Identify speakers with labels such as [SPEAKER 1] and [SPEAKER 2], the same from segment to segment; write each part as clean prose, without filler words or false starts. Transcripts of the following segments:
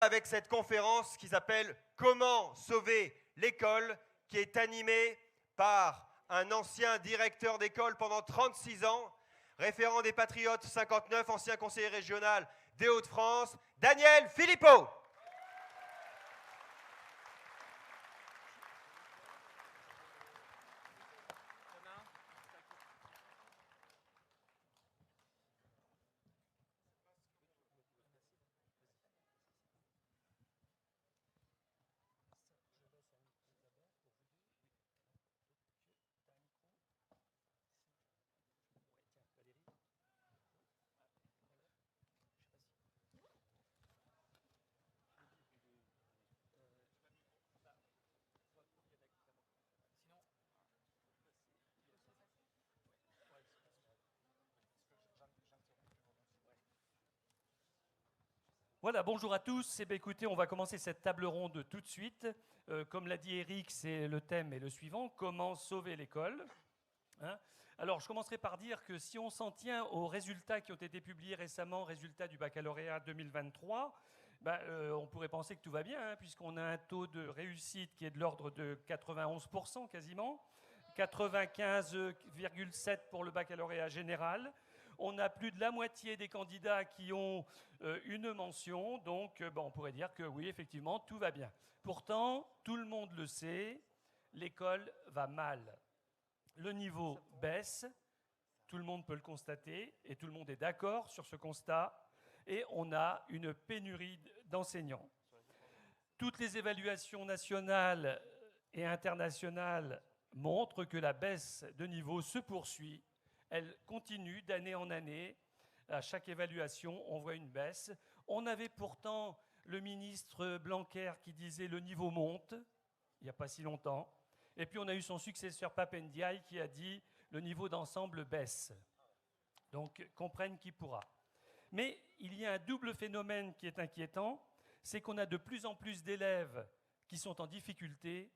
[SPEAKER 1] avec cette conférence qui s'appelle « Comment sauver l'école » qui est animée par un ancien directeur d'école pendant 36 ans, référent des Patriotes 59, ancien conseiller régional des Hauts-de-France, Daniel Philippot.
[SPEAKER 2] Voilà, bonjour à tous. Écoutez, on va commencer cette table ronde tout de suite. Comme l'a dit Eric, le thème est le suivant, comment sauver l'école, hein. Alors, je commencerai par dire que si on s'en tient aux résultats qui ont été publiés récemment, résultats du baccalauréat 2023, on pourrait penser que tout va bien, hein, puisqu'on a un taux de réussite qui est de l'ordre de 91% quasiment, 95,7% pour le baccalauréat général. On a plus de la moitié des candidats qui ont une mention, donc on pourrait dire que oui, effectivement, tout va bien. Pourtant, tout le monde le sait, l'école va mal. Le niveau baisse, tout le monde peut le constater, et tout le monde est d'accord sur ce constat, et on a une pénurie d'enseignants. Toutes les évaluations nationales et internationales montrent que la baisse de niveau se poursuit. Elle continue d'année en année. À chaque évaluation, on voit une baisse. On avait pourtant le ministre Blanquer qui disait le niveau monte, il n'y a pas si longtemps. Et puis on a eu son successeur Papendiaï qui a dit le niveau d'ensemble baisse. Donc comprenne qui pourra. Mais il y a un double phénomène qui est inquiétant, c'est qu'on a de plus en plus d'élèves qui sont en difficulté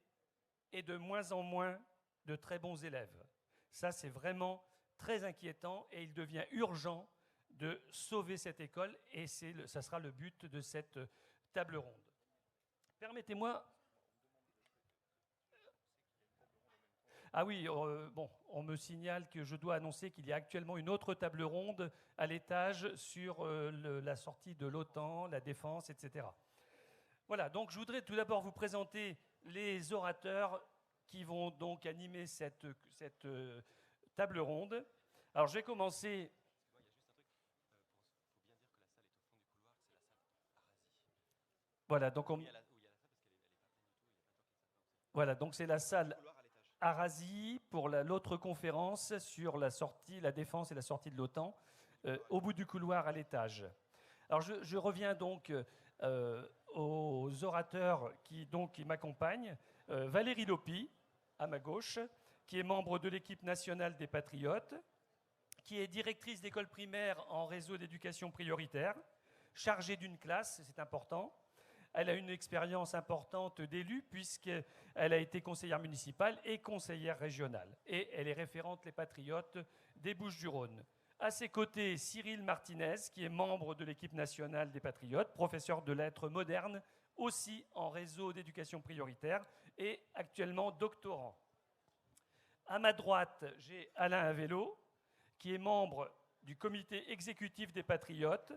[SPEAKER 2] et de moins en moins de très bons élèves. Ça, c'est vraiment très inquiétant et il devient urgent de sauver cette école et ça sera le but de cette table ronde. Permettez-moi... Ah oui, on me signale que je dois annoncer qu'il y a actuellement une autre table ronde à l'étage sur la sortie de l'OTAN, la défense, etc. Voilà, donc je voudrais tout d'abord vous présenter les orateurs qui vont donc animer cette table ronde. Alors je vais commencer... Voilà, donc c'est la salle Arasi pour l'autre conférence sur la défense et la sortie de l'OTAN, au bout du couloir à l'étage. Alors je reviens donc aux orateurs qui m'accompagnent. Valérie Lopi, à ma gauche, qui est membre de l'équipe nationale des Patriotes, qui est directrice d'école primaire en réseau d'éducation prioritaire, chargée d'une classe, c'est important. Elle a une expérience importante d'élue puisqu'elle a été conseillère municipale et conseillère régionale. Et elle est référente Les Patriotes des Bouches-du-Rhône. À ses côtés, Cyril Martinez, qui est membre de l'équipe nationale des Patriotes, professeur de lettres modernes, aussi en réseau d'éducation prioritaire et actuellement doctorant. À ma droite, j'ai Alain Avello, qui est membre du comité exécutif des Patriotes,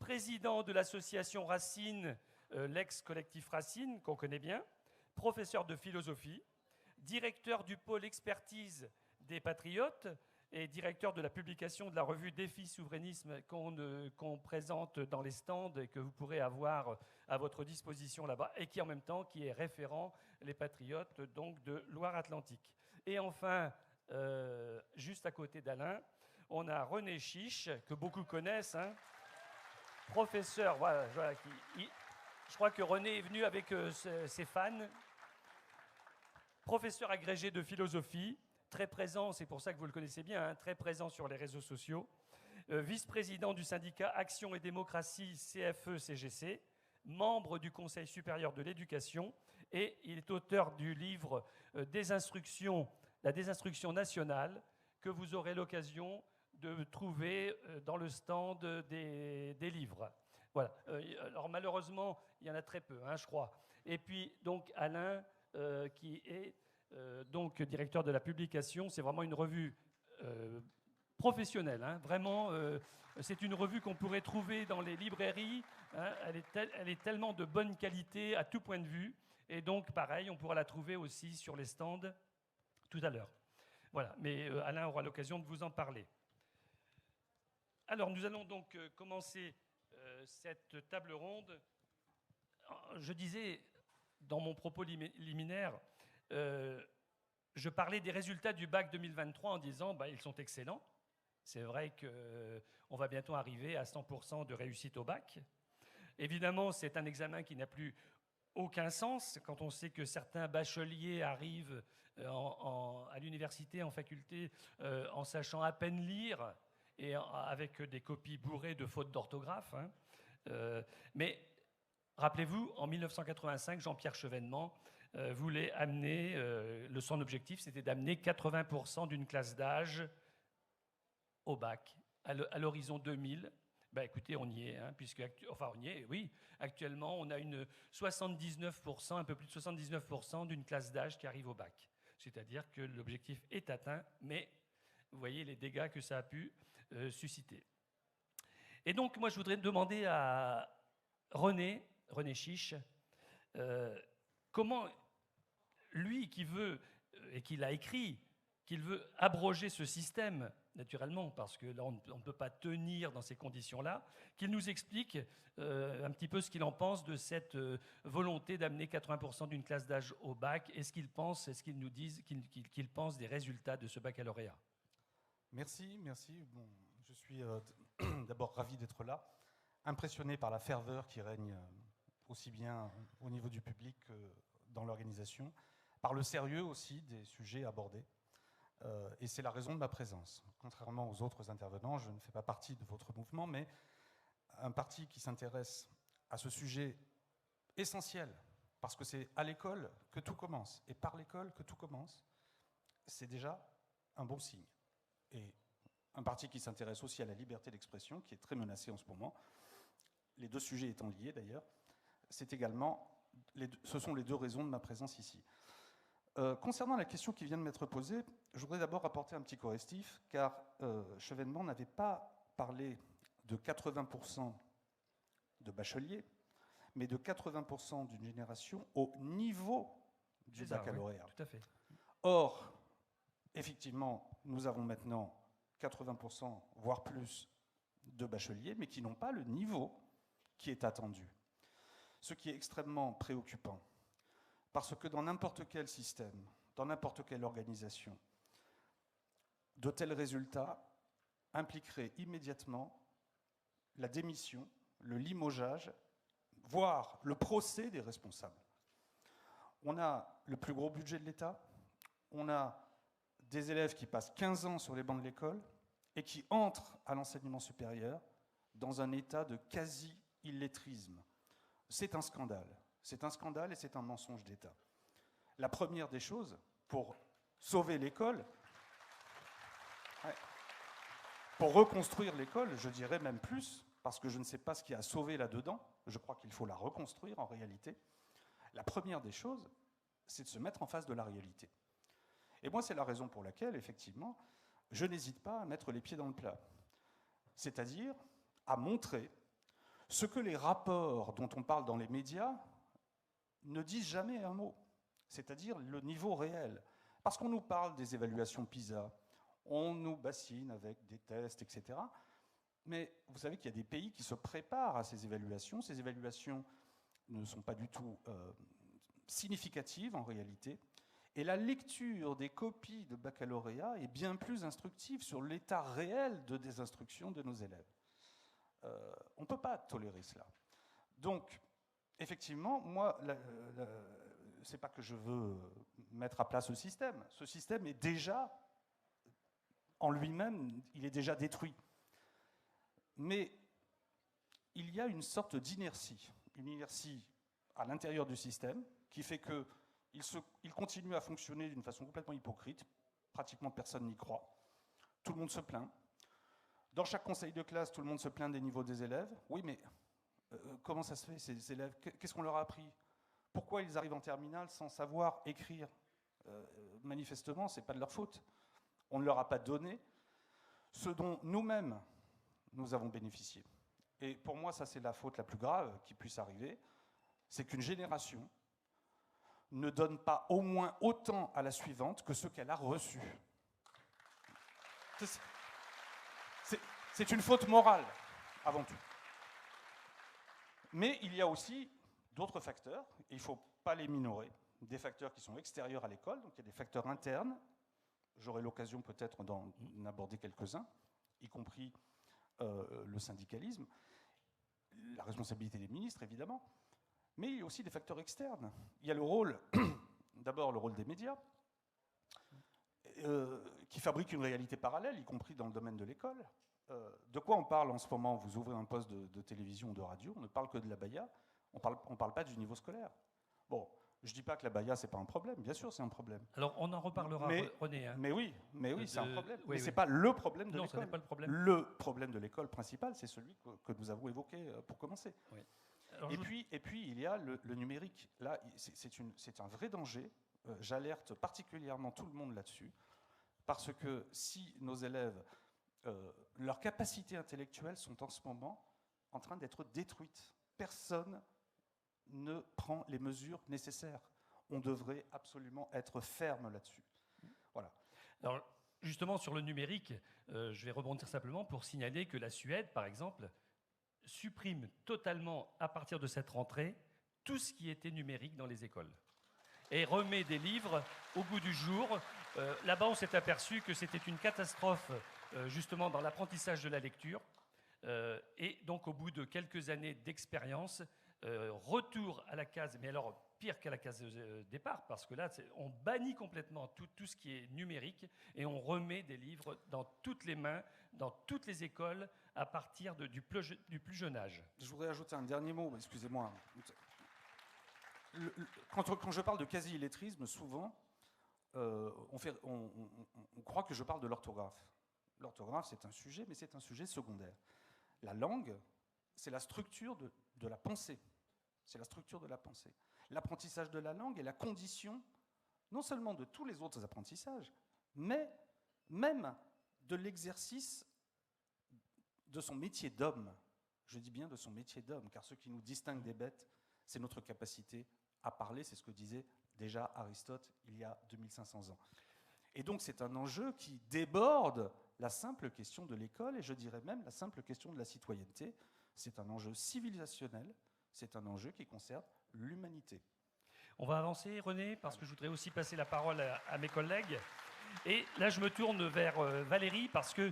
[SPEAKER 2] président de l'association Racine, l'ex-collectif Racine, qu'on connaît bien, professeur de philosophie, directeur du pôle expertise des Patriotes et directeur de la publication de la revue Défi Souverainisme qu'on présente dans les stands et que vous pourrez avoir à votre disposition là-bas, et qui en même temps qui est référent les Patriotes donc de Loire-Atlantique. Et enfin, juste à côté d'Alain, on a René Chiche, que beaucoup connaissent, hein, professeur, voilà je crois que René est venu avec ses fans. Professeur agrégé de philosophie, très présent, c'est pour ça que vous le connaissez bien, hein, très présent sur les réseaux sociaux. Vice-président du syndicat Action et Démocratie CFE-CGC, membre du Conseil supérieur de l'éducation, et il est auteur du livre La désinstruction nationale, que vous aurez l'occasion de trouver dans le stand des livres. Voilà. Alors malheureusement, il y en a très peu, hein, je crois. Et puis donc Alain, qui est donc directeur de la publication, c'est vraiment une revue professionnelle. Hein, vraiment, c'est une revue qu'on pourrait trouver dans les librairies. Hein, elle est tellement de bonne qualité à tout point de vue. Et donc pareil, on pourra la trouver aussi sur les stands tout à l'heure. Voilà. Mais Alain aura l'occasion de vous en parler. Alors nous allons donc commencer cette table ronde. Je disais dans mon propos liminaire, je parlais des résultats du bac 2023 en disant ils sont excellents. C'est vrai qu'on va bientôt arriver à 100% de réussite au bac. Évidemment, c'est un examen qui n'a plus aucun sens quand on sait que certains bacheliers arrivent à l'université, en faculté, en sachant à peine lire et avec des copies bourrées de fautes d'orthographe. Hein. Mais rappelez-vous, en 1985, Jean-Pierre Chevènement voulait amener, son objectif, c'était d'amener 80% d'une classe d'âge au bac, à l'horizon 2000. Écoutez, on y est, hein, on y est, oui. Actuellement, on a un peu plus de 79% d'une classe d'âge qui arrive au bac. C'est-à-dire que l'objectif est atteint, mais vous voyez les dégâts que ça a pu susciter. Et donc, moi, je voudrais demander à René Chiche, comment lui qui veut, et qui l'a écrit, qu'il veut abroger ce système, naturellement, parce que là, on ne peut pas tenir dans ces conditions-là, qu'il nous explique un petit peu ce qu'il en pense de cette volonté d'amener 80% d'une classe d'âge au bac, et ce qu'il pense, et ce qu'il nous dit qu'il pense des résultats de ce baccalauréat.
[SPEAKER 3] Merci. Bon, je suis d'abord ravi d'être là, impressionné par la ferveur qui règne aussi bien au niveau du public que dans l'organisation, par le sérieux aussi des sujets abordés. Et c'est la raison de ma présence. Contrairement aux autres intervenants, je ne fais pas partie de votre mouvement, mais un parti qui s'intéresse à ce sujet essentiel, parce que c'est à l'école que tout commence, et par l'école que tout commence, c'est déjà un bon signe. Et un parti qui s'intéresse aussi à la liberté d'expression, qui est très menacée en ce moment, les deux sujets étant liés d'ailleurs, ce sont les deux raisons de ma présence ici. Concernant la question qui vient de m'être posée, je voudrais d'abord apporter un petit correctif, car Chevènement n'avait pas parlé de 80% de bacheliers, mais de 80% d'une génération au niveau du baccalauréat.
[SPEAKER 2] Oui, tout à fait.
[SPEAKER 3] Or, effectivement, nous avons maintenant 80%, voire plus, de bacheliers, mais qui n'ont pas le niveau qui est attendu. Ce qui est extrêmement préoccupant. Parce que dans n'importe quel système, dans n'importe quelle organisation, de tels résultats impliqueraient immédiatement la démission, le limogeage, voire le procès des responsables. On a le plus gros budget de l'État, on a des élèves qui passent 15 ans sur les bancs de l'école et qui entrent à l'enseignement supérieur dans un état de quasi-illettrisme. C'est un scandale. C'est un scandale et c'est un mensonge d'État. La première des choses, pour sauver l'école, pour reconstruire l'école, je dirais même plus, parce que je ne sais pas ce qui a sauvé là-dedans, je crois qu'il faut la reconstruire en réalité. La première des choses, c'est de se mettre en face de la réalité. Et moi, c'est la raison pour laquelle, effectivement, je n'hésite pas à mettre les pieds dans le plat. C'est-à-dire à montrer ce que les rapports dont on parle dans les médias ne disent jamais un mot, c'est-à-dire le niveau réel. Parce qu'on nous parle des évaluations PISA, on nous bassine avec des tests, etc. Mais vous savez qu'il y a des pays qui se préparent à ces évaluations. Ces évaluations ne sont pas du tout significatives en réalité. Et la lecture des copies de baccalauréat est bien plus instructive sur l'état réel de désinstruction de nos élèves. On ne peut pas tolérer cela. Donc, effectivement, moi, c'est pas que je veux mettre à plat ce système. Ce système est déjà, en lui-même, il est déjà détruit. Mais il y a une sorte d'inertie, une inertie à l'intérieur du système qui fait qu'il continue à fonctionner d'une façon complètement hypocrite. Pratiquement personne n'y croit. Tout le monde se plaint. Dans chaque conseil de classe, tout le monde se plaint des niveaux des élèves. Oui, mais Comment ça se fait, ces élèves? Qu'est-ce qu'on leur a appris? Pourquoi ils arrivent en terminale sans savoir écrire? Manifestement, ce n'est pas de leur faute. On ne leur a pas donné ce dont nous-mêmes, nous avons bénéficié. Et pour moi, ça, c'est la faute la plus grave qui puisse arriver, c'est qu'une génération ne donne pas au moins autant à la suivante que ce qu'elle a reçu. C'est une faute morale, avant tout. Mais il y a aussi d'autres facteurs, et il ne faut pas les minorer, des facteurs qui sont extérieurs à l'école, donc il y a des facteurs internes. J'aurai l'occasion peut-être d'en aborder quelques-uns, y compris le syndicalisme, la responsabilité des ministres, évidemment. Mais il y a aussi des facteurs externes. Il y a le rôle, d'abord le rôle des médias, qui fabriquent une réalité parallèle, y compris dans le domaine de l'école. De quoi on parle en ce moment? Vous ouvrez un poste de télévision ou de radio, on ne parle que de l'abaya, on ne parle pas du niveau scolaire. Bon, je ne dis pas que l'abaya, ce n'est pas un problème, bien sûr c'est un problème.
[SPEAKER 2] Alors on en reparlera, René. Hein.
[SPEAKER 3] Mais oui, c'est un problème.
[SPEAKER 2] Oui,
[SPEAKER 3] mais ce n'est pas le problème de l'école.
[SPEAKER 2] Non, ce n'est pas le problème.
[SPEAKER 3] Le problème de l'école principal, c'est celui que nous avons évoqué pour commencer.
[SPEAKER 2] Oui.
[SPEAKER 3] Et puis, il y a le numérique. Là, c'est un vrai danger. J'alerte particulièrement tout le monde là-dessus, parce que si nos élèves, leurs capacités intellectuelles sont en ce moment en train d'être détruites, personne ne prend les mesures nécessaires. On devrait absolument être ferme là-dessus. Voilà.
[SPEAKER 2] Alors, justement, sur le numérique, je vais rebondir simplement pour signaler que la Suède, par exemple, supprime totalement, à partir de cette rentrée, tout ce qui était numérique dans les écoles. Et remet des livres au goût du jour. Là-bas, on s'est aperçu que c'était une catastrophe, justement, dans l'apprentissage de la lecture. Et donc, au bout de quelques années d'expérience, retour à la case, mais alors pire qu'à la case départ, parce que là, on bannit complètement tout ce qui est numérique et on remet des livres dans toutes les mains, dans toutes les écoles, à partir du plus jeune âge.
[SPEAKER 3] Je voudrais ajouter un dernier mot, excusez-moi. Quand je parle de quasi-illettrisme, souvent, on croit que je parle de l'orthographe. L'orthographe, c'est un sujet, mais c'est un sujet secondaire. La langue, c'est la structure de la pensée. C'est la structure de la pensée. L'apprentissage de la langue est la condition, non seulement de tous les autres apprentissages, mais même de l'exercice de son métier d'homme. Je dis bien de son métier d'homme, car ce qui nous distingue des bêtes, c'est notre capacité à parler, c'est ce que disait déjà Aristote il y a 2500 ans. Et donc c'est un enjeu qui déborde la simple question de l'école, et je dirais même la simple question de la citoyenneté. C'est un enjeu civilisationnel, c'est un enjeu qui concerne l'humanité.
[SPEAKER 2] On va avancer, René, parce que je voudrais aussi passer la parole à mes collègues. Et là, je me tourne vers Valérie, parce que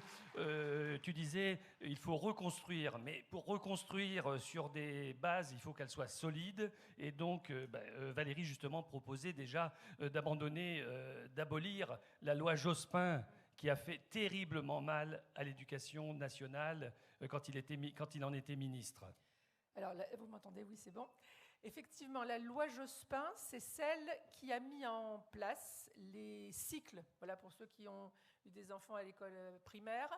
[SPEAKER 2] tu disais il faut reconstruire. Mais pour reconstruire sur des bases, il faut qu'elles soient solides. Et donc, Valérie, justement, proposait déjà d'abolir la loi Jospin, qui a fait terriblement mal à l'éducation nationale quand il en était ministre.
[SPEAKER 4] Alors, là, vous m'entendez? Oui, c'est bon. Effectivement, la loi Jospin, c'est celle qui a mis en place les cycles. Voilà, pour ceux qui ont eu des enfants à l'école primaire,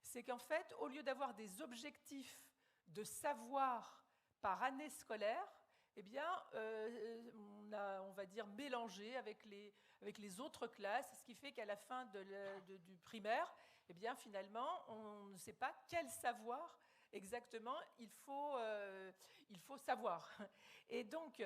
[SPEAKER 4] c'est qu'en fait, au lieu d'avoir des objectifs de savoir par année scolaire, eh bien, on va dire mélangé avec les autres classes, ce qui fait qu'à la fin du primaire, eh bien, finalement, on ne sait pas quel savoir exactement il faut savoir. Et donc,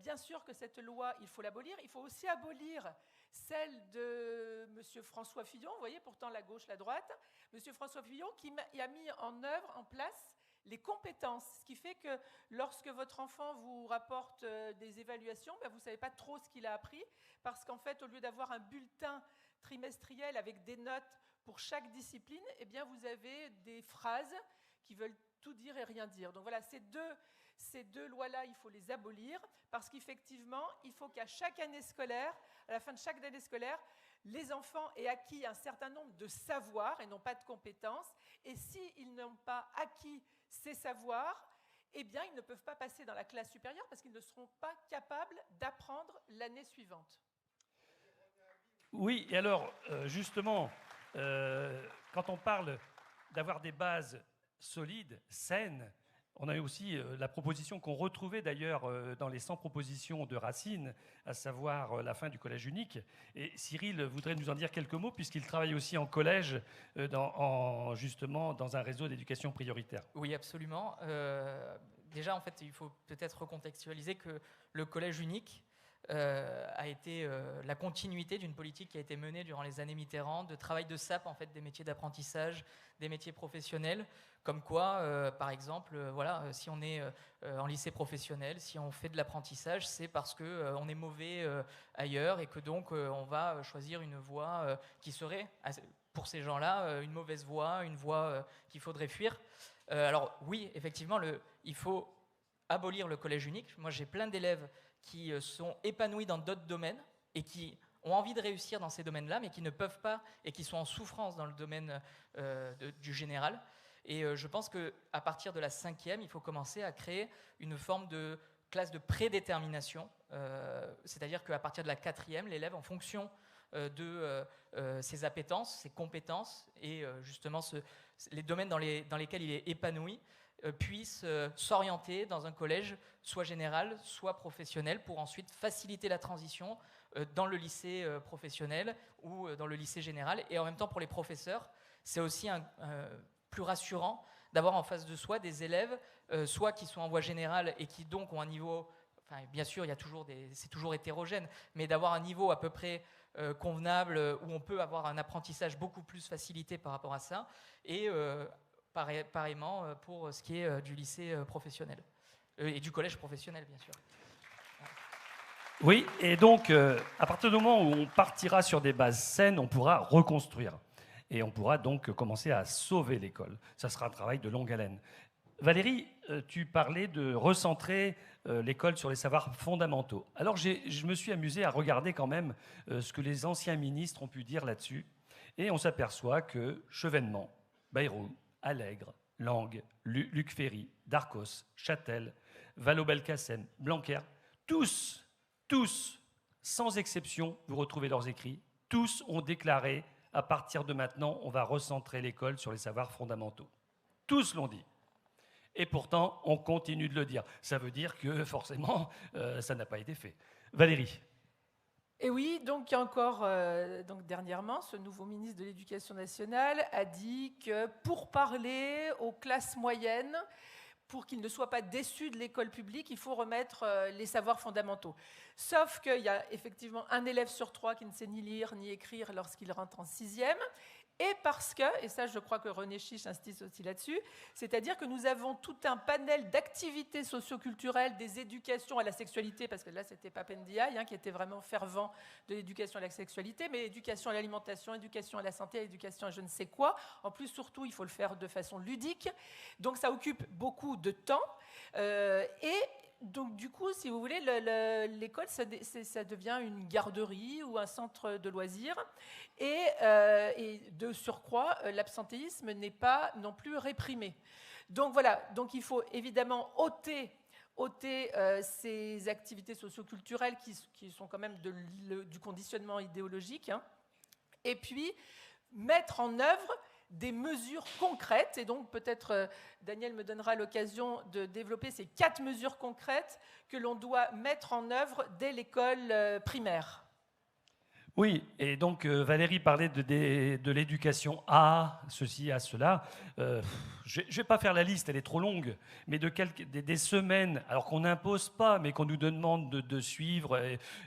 [SPEAKER 4] bien sûr que cette loi, il faut l'abolir. Il faut aussi abolir celle de M. François Fillon, vous voyez, pourtant la gauche, la droite, M. François Fillon qui a mis en place les compétences, ce qui fait que lorsque votre enfant vous rapporte des évaluations, vous ne savez pas trop ce qu'il a appris, parce qu'en fait, au lieu d'avoir un bulletin trimestriel avec des notes pour chaque discipline, eh bien, vous avez des phrases qui veulent tout dire et rien dire. Donc voilà, ces deux lois-là, il faut les abolir, parce qu'effectivement, il faut qu'à chaque année scolaire, à la fin de chaque année scolaire, les enfants aient acquis un certain nombre de savoirs et non pas de compétences. Et s'ils n'ont pas acquis ces savoirs, eh bien, ils ne peuvent pas passer dans la classe supérieure parce qu'ils ne seront pas capables d'apprendre l'année suivante.
[SPEAKER 2] Oui, et alors, justement, quand on parle d'avoir des bases solides, saines, On a eu aussi la proposition qu'on retrouvait d'ailleurs dans les 100 propositions de Racine, à savoir la fin du collège unique. Et Cyril voudrait nous en dire quelques mots, puisqu'il travaille aussi en collège, justement dans un réseau d'éducation prioritaire.
[SPEAKER 5] Oui, absolument. Déjà, en fait, il faut peut-être recontextualiser que le collège unique a été la continuité d'une politique qui a été menée durant les années Mitterrand, de travail de sape en fait, des métiers d'apprentissage, des métiers professionnels, comme quoi, par exemple, si on est en lycée professionnel, si on fait de l'apprentissage, c'est parce qu'on est mauvais ailleurs et que donc on va choisir une voie qui serait, pour ces gens-là, une mauvaise voie, une voie qu'il faudrait fuir. Alors oui, effectivement, il faut abolir le collège unique. Moi, j'ai plein d'élèves qui sont épanouis dans d'autres domaines et qui ont envie de réussir dans ces domaines-là, mais qui ne peuvent pas et qui sont en souffrance dans le domaine du général. Et je pense qu'à partir de la 5e, il faut commencer à créer une forme de classe de prédétermination, c'est-à-dire qu'à partir de la 4e, l'élève, en fonction de ses appétences, ses compétences et justement les domaines dans lesquels il est épanoui, puisse s'orienter dans un collège soit général, soit professionnel, pour ensuite faciliter la transition dans le lycée professionnel ou dans le lycée général. Et en même temps, pour les professeurs, c'est aussi plus rassurant d'avoir en face de soi des élèves, soit qui sont en voie générale et qui donc ont un niveau, enfin, bien sûr, c'est toujours hétérogène, mais d'avoir un niveau à peu près convenable, où on peut avoir un apprentissage beaucoup plus facilité par rapport à ça, et pareillement pour ce qui est du lycée professionnel, et du collège professionnel, bien sûr.
[SPEAKER 2] Oui, et donc, à partir du moment où on partira sur des bases saines, on pourra reconstruire. Et on pourra donc commencer à sauver l'école. Ça sera un travail de longue haleine. Valérie, tu parlais de recentrer l'école sur les savoirs fondamentaux. Alors, je me suis amusé à regarder quand même ce que les anciens ministres ont pu dire là-dessus. Et on s'aperçoit que Chevènement, Bayrou, Allègre, Lang, Luc Ferry, Darcos, Châtel, Vallaud-Belkacem, Blanquer, tous, sans exception, vous retrouvez leurs écrits, tous ont déclaré à partir de maintenant, on va recentrer l'école sur les savoirs fondamentaux. Tous l'ont dit. Et pourtant, on continue de le dire. Ça veut dire que, forcément, ça n'a pas été fait. Valérie.
[SPEAKER 4] Et oui, donc il y a encore, dernièrement, ce nouveau ministre de l'Éducation nationale a dit que pour parler aux classes moyennes, pour qu'ils ne soient pas déçus de l'école publique, il faut remettre les savoirs fondamentaux. Sauf qu'il y a effectivement un élève sur 3 qui ne sait ni lire ni écrire lorsqu'il rentre en 6e. Et parce que, et ça je crois que René Chiche insiste aussi là-dessus, c'est-à-dire que nous avons tout un panel d'activités socioculturelles, des éducations à la sexualité, parce que là c'était Papendiaï qui était vraiment fervent de l'éducation à la sexualité, mais éducation à l'alimentation, éducation à la santé, éducation à je ne sais quoi. En plus, surtout, il faut le faire de façon ludique. Donc ça occupe beaucoup de temps. Et donc du coup, si vous voulez, l'école, ça devient une garderie ou un centre de loisirs. Et de surcroît, l'absentéisme n'est pas non plus réprimé. Donc voilà, donc il faut évidemment ôter ces activités socioculturelles qui sont quand même du conditionnement idéologique, et puis mettre en œuvre des mesures concrètes. Et donc peut-être Daniel me donnera l'occasion de développer ces 4 mesures concrètes que l'on doit mettre en œuvre dès l'école primaire.
[SPEAKER 2] Oui, et donc Valérie parlait de l'éducation à ceci, à cela. Je ne vais pas faire la liste, elle est trop longue, mais des semaines, alors qu'on n'impose pas, mais qu'on nous demande de suivre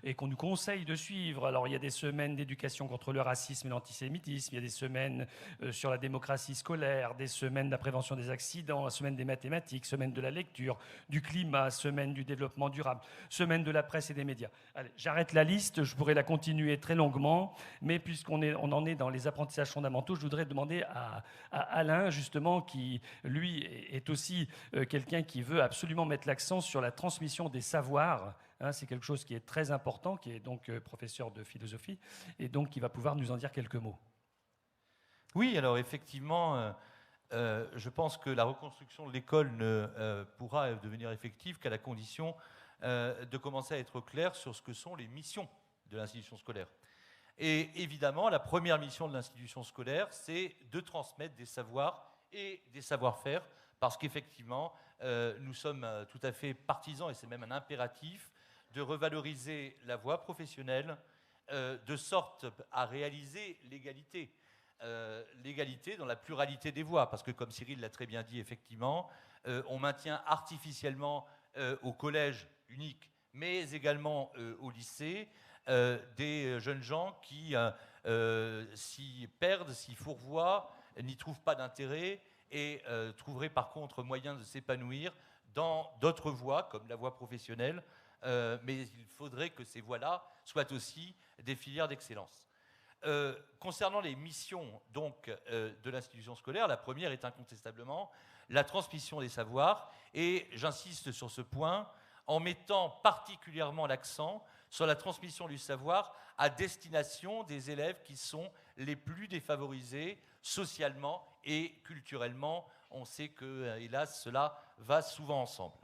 [SPEAKER 2] et qu'on nous conseille de suivre. Alors il y a des semaines d'éducation contre le racisme et l'antisémitisme, il y a des semaines sur la démocratie scolaire, des semaines de la prévention des accidents, semaine des mathématiques, semaine de la lecture, du climat, semaine du développement durable, semaine de la presse et des médias. Allez, j'arrête la liste, je pourrais la continuer très longuement, mais puisqu'on en est dans les apprentissages fondamentaux, je voudrais demander à Alain, justement, qui, lui, est aussi quelqu'un qui veut absolument mettre l'accent sur la transmission des savoirs. C'est quelque chose qui est très important, qui est donc professeur de philosophie, et donc qui va pouvoir nous en dire quelques mots.
[SPEAKER 6] Oui, alors effectivement, je pense que la reconstruction de l'école ne pourra devenir effective qu'à la condition de commencer à être clair sur ce que sont les missions de l'institution scolaire. Et évidemment, la première mission de l'institution scolaire, c'est de transmettre des savoirs et des savoir-faire parce qu'effectivement, nous sommes tout à fait partisans, et c'est même un impératif, de revaloriser la voie professionnelle de sorte à réaliser l'égalité. L'égalité dans la pluralité des voies, parce que comme Cyril l'a très bien dit, effectivement, on maintient artificiellement au collège unique, mais également au lycée, des jeunes gens qui s'y perdent, s'y fourvoient, n'y trouvent pas d'intérêt et trouveraient par contre moyen de s'épanouir dans d'autres voies, comme la voie professionnelle, mais il faudrait que ces voies-là soient aussi des filières d'excellence. Concernant les missions donc, de l'institution scolaire, la première est incontestablement la transmission des savoirs, et j'insiste sur ce point en mettant particulièrement l'accent sur la transmission du savoir à destination des élèves qui sont les plus défavorisés socialement et culturellement. On sait que, hélas, cela va souvent ensemble.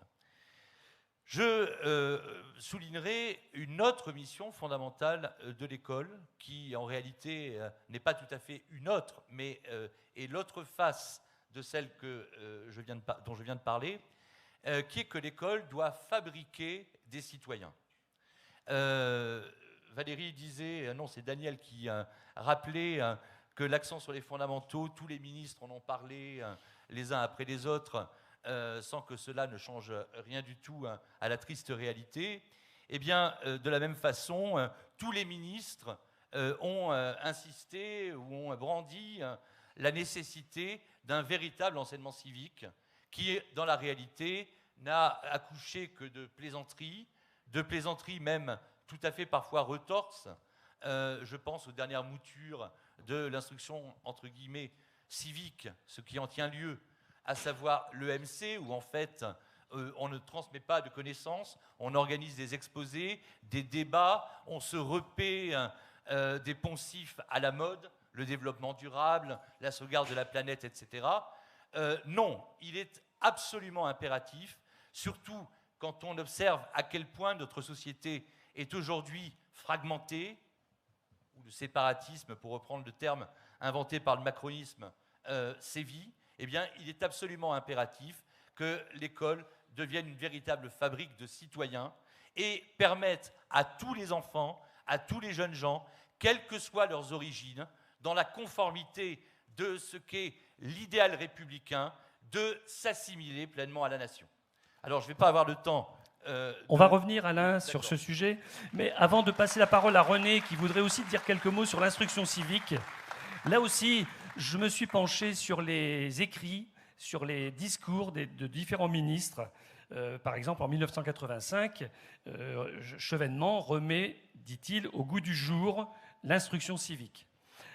[SPEAKER 6] Je soulignerai une autre mission fondamentale de l'école, qui en réalité n'est pas tout à fait une autre, mais est l'autre face de celle dont je viens de parler, qui est que l'école doit fabriquer des citoyens. Valérie disait, non, c'est Daniel qui rappelait que l'accent sur les fondamentaux, tous les ministres en ont parlé les uns après les autres, sans que cela ne change rien du tout à la triste réalité. Eh bien, de la même façon, tous les ministres ont insisté ou ont brandi la nécessité d'un véritable enseignement civique qui, dans la réalité, n'a accouché que de plaisanteries même tout à fait parfois retorses. Je pense aux dernières moutures de l'instruction, entre guillemets, civique, ce qui en tient lieu, à savoir l'EMC, où en fait, on ne transmet pas de connaissances, on organise des exposés, des débats, on se repaît des poncifs à la mode, le développement durable, la sauvegarde de la planète, etc. Non, il est absolument impératif, surtout quand on observe à quel point notre société est aujourd'hui fragmentée, où le séparatisme, pour reprendre le terme inventé par le macronisme, sévit. Eh bien, il est absolument impératif que l'école devienne une véritable fabrique de citoyens et permette à tous les enfants, à tous les jeunes gens, quelles que soient leurs origines, dans la conformité de ce qu'est l'idéal républicain, de s'assimiler pleinement à la nation. Alors, je ne vais pas avoir le temps.
[SPEAKER 2] On va revenir, Alain, sur ce sujet. Mais avant de passer la parole à René, qui voudrait aussi dire quelques mots sur l'instruction civique, là aussi, je me suis penché sur les écrits, sur les discours de différents ministres. Par exemple, en 1985, Chevènement remet, dit-il, au goût du jour l'instruction civique.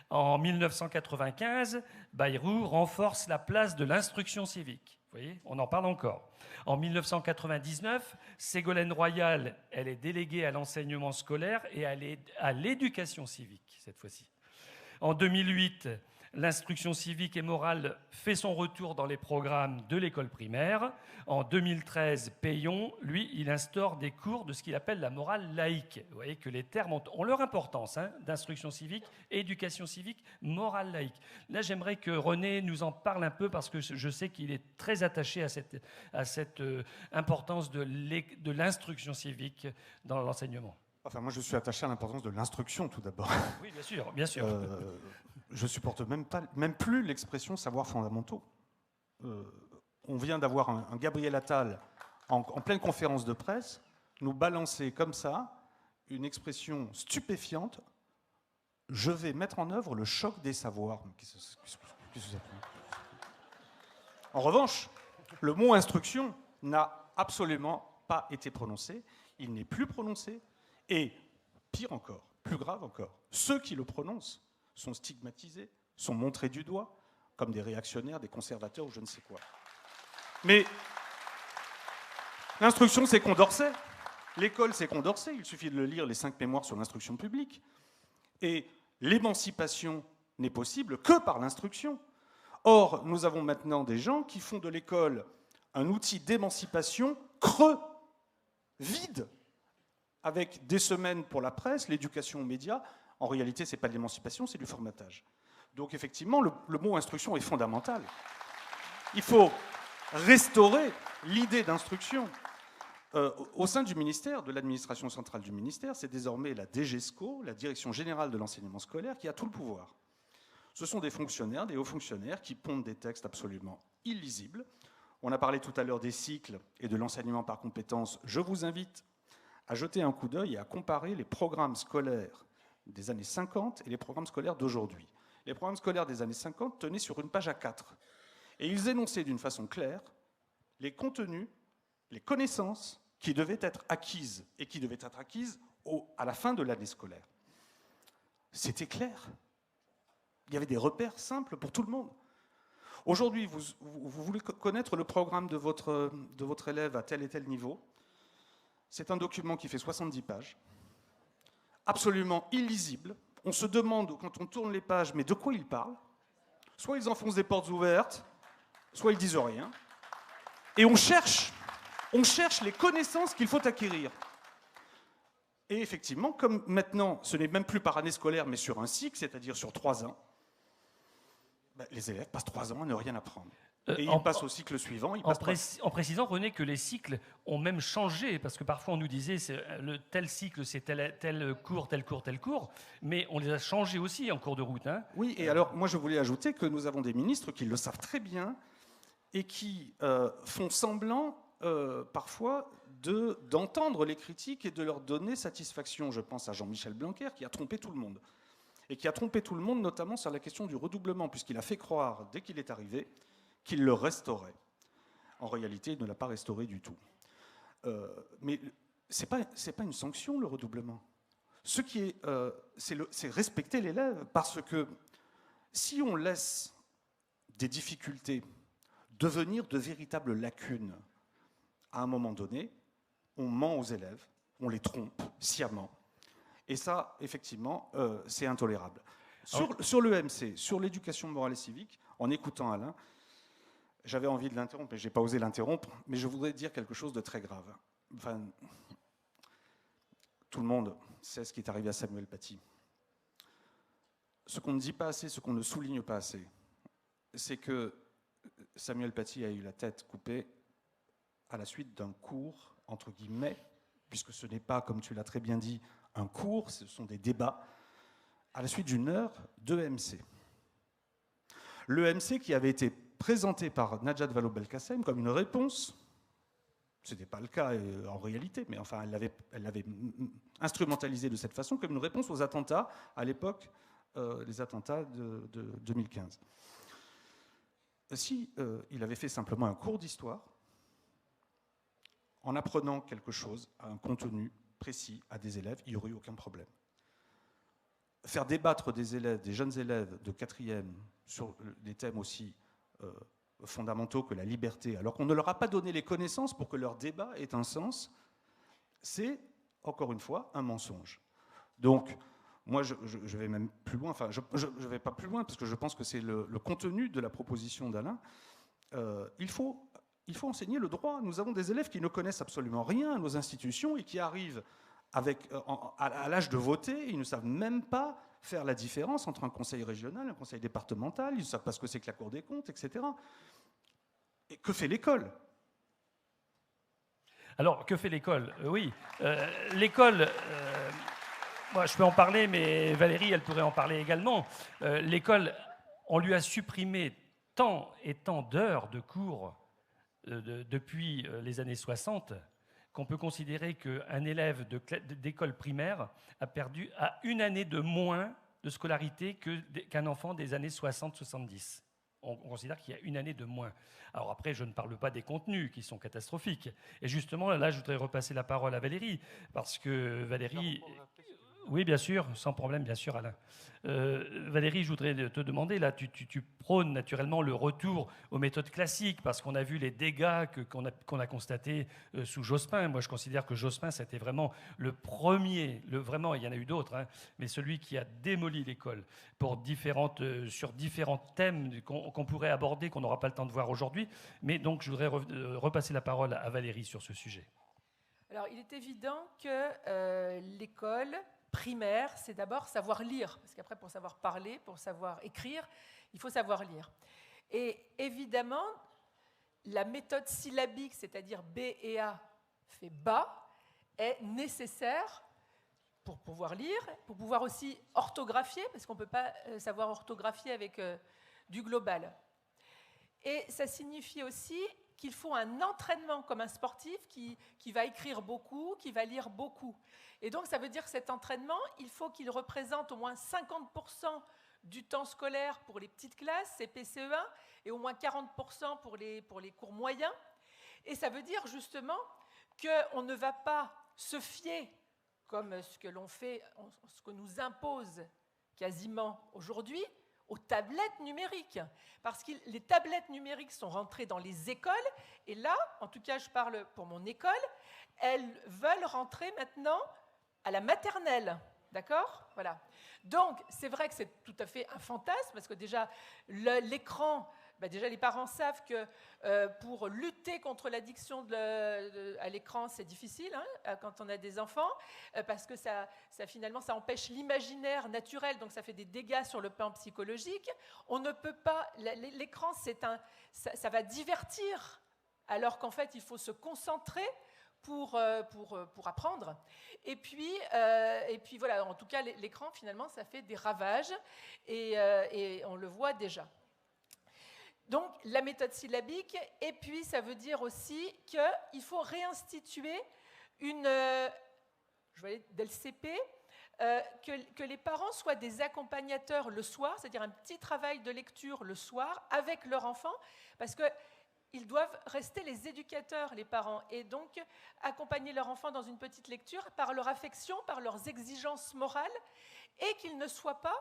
[SPEAKER 2] En 1995, Bayrou renforce la place de l'instruction civique. Vous voyez, on en parle encore. En 1999, Ségolène Royal, elle est déléguée à l'enseignement scolaire et à l'éducation civique, cette fois-ci. En 2008, l'instruction civique et morale fait son retour dans les programmes de l'école primaire. En 2013, Payon, lui, il instaure des cours de ce qu'il appelle la morale laïque. Vous voyez que les termes ont leur importance, hein, d'instruction civique, éducation civique, morale laïque. Là, j'aimerais que René nous en parle un peu parce que je sais qu'il est très attaché à cette importance de l'instruction civique dans l'enseignement.
[SPEAKER 3] Enfin, moi, je suis attaché à l'importance de l'instruction, tout d'abord.
[SPEAKER 2] Oui, bien sûr, bien sûr.
[SPEAKER 3] Je supporte même plus l'expression savoirs fondamentaux. On vient d'avoir un Gabriel Attal en pleine conférence de presse nous balancer comme ça une expression stupéfiante. Je vais mettre en œuvre le choc des savoirs. Qu'est-ce que c'est ça ? En revanche, le mot instruction n'a absolument pas été prononcé. Il n'est plus prononcé. Et pire encore, plus grave encore, ceux qui le prononcent sont stigmatisés, sont montrés du doigt, comme des réactionnaires, des conservateurs ou je ne sais quoi. Mais l'instruction, c'est Condorcet. L'école, c'est Condorcet. Il suffit de le lire, les 5 mémoires sur l'instruction publique. Et l'émancipation n'est possible que par l'instruction. Or, nous avons maintenant des gens qui font de l'école un outil d'émancipation creux, vide, avec des semaines pour la presse, l'éducation aux médias. En réalité, ce n'est pas de l'émancipation, c'est du formatage. Donc effectivement, le mot instruction est fondamental. Il faut restaurer l'idée d'instruction. Au sein du ministère, de l'administration centrale du ministère, c'est désormais la DGESCO, la Direction générale de l'enseignement scolaire, qui a tout le pouvoir. Ce sont des fonctionnaires, des hauts fonctionnaires, qui pondent des textes absolument illisibles. On a parlé tout à l'heure des cycles et de l'enseignement par compétences. Je vous invite à jeter un coup d'œil et à comparer les programmes scolaires des années 50 et les programmes scolaires d'aujourd'hui. Les programmes scolaires des années 50 tenaient sur une page A4. Et ils énonçaient d'une façon claire les contenus, les connaissances qui devaient être acquises et qui devaient être acquises à la fin de l'année scolaire. C'était clair. Il y avait des repères simples pour tout le monde. Aujourd'hui, vous voulez connaître le programme de votre élève à tel et tel niveau. C'est un document qui fait 70 pages, absolument illisible. On se demande, quand on tourne les pages, mais de quoi ils parlent? Soit ils enfoncent des portes ouvertes, soit ils disent rien. Et on cherche les connaissances qu'il faut acquérir. Et effectivement, comme maintenant, ce n'est même plus par année scolaire, mais sur un cycle, c'est-à-dire sur 3 ans, les élèves passent 3 ans à ne rien apprendre. Et ils passent au cycle suivant.
[SPEAKER 2] En précisant, René, que les cycles ont même changé, parce que parfois on nous disait tel cycle, c'est tel cours, tel cours, tel cours, mais on les a changés aussi en cours de route. Hein.
[SPEAKER 3] Oui, et alors moi je voulais ajouter que nous avons des ministres qui le savent très bien et qui font semblant parfois d'entendre les critiques et de leur donner satisfaction. Je pense à Jean-Michel Blanquer qui a trompé tout le monde. Et qui a trompé tout le monde notamment sur la question du redoublement, puisqu'il a fait croire, dès qu'il est arrivé, qu'il le restaurait. En réalité, il ne l'a pas restauré du tout. Mais ce n'est pas une sanction, le redoublement. Ce qui est, c'est respecter l'élève, parce que si on laisse des difficultés devenir de véritables lacunes, à un moment donné, on ment aux élèves, on les trompe sciemment. Et ça, effectivement, c'est intolérable. Sur l'EMC, sur l'éducation morale et civique, en écoutant Alain, j'avais envie de l'interrompre, mais je n'ai pas osé l'interrompre, mais je voudrais dire quelque chose de très grave. Enfin, tout le monde sait ce qui est arrivé à Samuel Paty. Ce qu'on ne dit pas assez, ce qu'on ne souligne pas assez, c'est que Samuel Paty a eu la tête coupée à la suite d'un cours, entre guillemets, puisque ce n'est pas, comme tu l'as très bien dit, un cours, ce sont des débats, à la suite d'une heure d'EMC. L'EMC qui avait été présenté par Najat Vallaud-Belkacem comme une réponse, ce n'était pas le cas en réalité, mais enfin elle l'avait instrumentalisé de cette façon, comme une réponse aux attentats, à l'époque, les attentats de 2015. Si il avait fait simplement un cours d'histoire, en apprenant quelque chose, un contenu précis à des élèves, il n'y aurait eu aucun problème. Faire débattre des élèves, des jeunes élèves de 4e sur des thèmes aussi fondamentaux que la liberté, alors qu'on ne leur a pas donné les connaissances pour que leur débat ait un sens, c'est, encore une fois, un mensonge. Donc, moi, je vais même plus loin, enfin, je ne vais pas plus loin, parce que je pense que c'est le contenu de la proposition d'Alain. Il faut enseigner le droit. Nous avons des élèves qui ne connaissent absolument rien à nos institutions et qui arrivent à l'âge de voter, ils ne savent même pas faire la différence entre un conseil régional et un conseil départemental, ils ne savent pas ce que c'est que la Cour des comptes, etc. Et que fait l'école ?
[SPEAKER 2] Alors, que fait l'école ? Oui, l'école... moi, je peux en parler, mais Valérie, elle pourrait en parler également. L'école, on lui a supprimé tant et tant d'heures de cours depuis les années 60 qu'on peut considérer qu'un élève d'école primaire a perdu à 1 année de moins de scolarité qu'un enfant des années 60-70. On considère qu'il y a 1 année de moins. Alors après, je ne parle pas des contenus qui sont catastrophiques. Et justement, là, je voudrais repasser la parole à Valérie, parce que Valérie... Oui, bien sûr, sans problème, bien sûr, Alain. Valérie, je voudrais te demander, là, tu prônes naturellement le retour aux méthodes classiques, parce qu'on a vu les dégâts qu'on a constatés sous Jospin. Moi, je considère que Jospin, c'était vraiment le premier, vraiment, il y en a eu d'autres, hein, mais celui qui a démoli l'école sur différents thèmes qu'on pourrait aborder, qu'on n'aura pas le temps de voir aujourd'hui. Mais donc, je voudrais repasser la parole à Valérie sur ce sujet.
[SPEAKER 4] Alors, il est évident que l'école primaire, c'est d'abord savoir lire, parce qu'après, pour savoir parler, pour savoir écrire, il faut savoir lire. Et évidemment, la méthode syllabique, c'est-à-dire B et A fait bas, est nécessaire pour pouvoir lire, pour pouvoir aussi orthographier, parce qu'on ne peut pas savoir orthographier avec du global. Et ça signifie aussi qu'il faut un entraînement comme un sportif qui va écrire beaucoup, qui va lire beaucoup. Et donc ça veut dire que cet entraînement, il faut qu'il représente au moins 50% du temps scolaire pour les petites classes, CP, CE1, et au moins 40% pour les cours moyens. Et ça veut dire justement qu'on ne va pas se fier, comme ce que l'on fait, ce que nous impose quasiment aujourd'hui, aux tablettes numériques. Parce que les tablettes numériques sont rentrées dans les écoles, et là, en tout cas je parle pour mon école, elles veulent rentrer maintenant à la maternelle. D'accord ? Voilà. Donc, c'est vrai que c'est tout à fait un fantasme, parce que déjà, l'écran, déjà les parents savent que pour lutter contre l'addiction à l'écran, c'est difficile quand on a des enfants, parce que finalement, ça empêche l'imaginaire naturel, donc ça fait des dégâts sur le plan psychologique. On ne peut pas... L'écran, ça va divertir, alors qu'en fait, il faut se concentrer pour apprendre. Et puis voilà, en tout cas, l'écran, finalement, ça fait des ravages, et on le voit déjà. Donc, la méthode syllabique, et puis ça veut dire aussi qu'il faut réinstituer je vais aller dès le CP, que les parents soient des accompagnateurs le soir, c'est-à-dire un petit travail de lecture le soir avec leur enfant, parce qu'ils doivent rester les éducateurs, les parents, et donc accompagner leur enfant dans une petite lecture par leur affection, par leurs exigences morales, et qu'ils ne soient pas,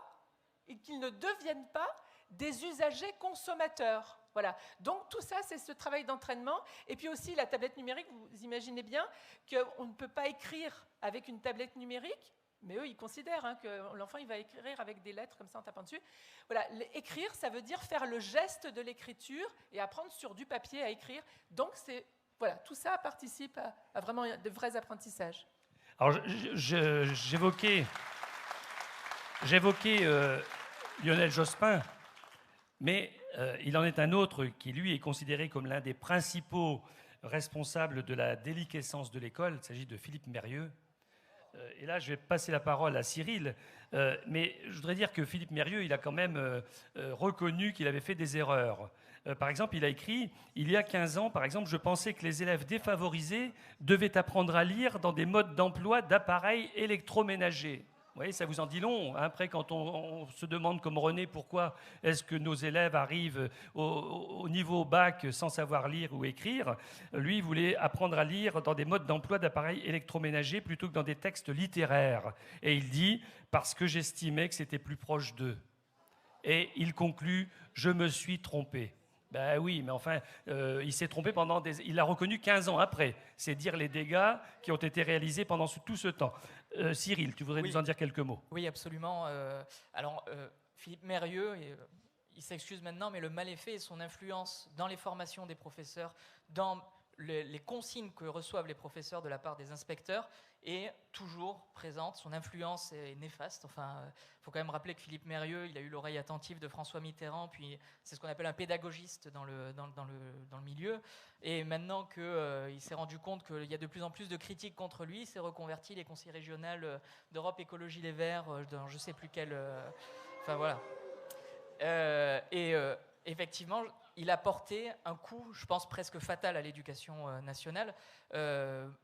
[SPEAKER 4] et qu'ils ne deviennent pas des usagers consommateurs. Voilà. Donc tout ça, c'est ce travail d'entraînement. Et puis aussi la tablette numérique, vous imaginez bien qu'on ne peut pas écrire avec une tablette numérique, mais eux, ils considèrent que l'enfant, il va écrire avec des lettres comme ça en tapant dessus. Voilà. Écrire, ça veut dire faire le geste de l'écriture et apprendre sur du papier à écrire. Donc voilà, tout ça participe à vraiment de vrais apprentissages.
[SPEAKER 2] Alors j'évoquais Lionel Jospin, mais il en est un autre qui, lui, est considéré comme l'un des principaux responsables de la déliquescence de l'école. Il s'agit de Philippe Mérieux. Et là, je vais passer la parole à Cyril. Mais je voudrais dire que Philippe Mérieux, il a quand même reconnu qu'il avait fait des erreurs. Par exemple, il a écrit « Il y a 15 ans, par exemple, je pensais que les élèves défavorisés devaient apprendre à lire dans des modes d'emploi d'appareils électroménagers. » Vous voyez, ça vous en dit long. Après, quand on se demande comme René pourquoi est-ce que nos élèves arrivent au niveau bac sans savoir lire ou écrire, lui, il voulait apprendre à lire dans des modes d'emploi d'appareils électroménagers plutôt que dans des textes littéraires. Et il dit « parce que j'estimais que c'était plus proche d'eux ». Et il conclut « je me suis trompé ». Ben oui, mais enfin, il s'est trompé il l'a reconnu 15 ans après. C'est dire les dégâts qui ont été réalisés pendant tout ce temps. Cyril, tu voudrais nous en dire quelques mots?
[SPEAKER 5] Oui, absolument. Philippe Mérieux, il s'excuse maintenant, mais le mal est fait et son influence dans les formations des professeurs, dans les consignes que reçoivent les professeurs de la part des inspecteurs est toujours présente. Son influence est néfaste. Enfin, faut quand même rappeler que Philippe Mérieux, il a eu l'oreille attentive de François Mitterrand, puis c'est ce qu'on appelle un pédagogiste dans le milieu. Et maintenant qu'il s'est rendu compte qu'il y a de plus en plus de critiques contre lui, il s'est reconverti les conseils régionaux d'Europe Écologie Les Verts, dans je ne sais plus quel... Enfin voilà. Effectivement, il a porté un coup, je pense, presque fatal à l'éducation nationale.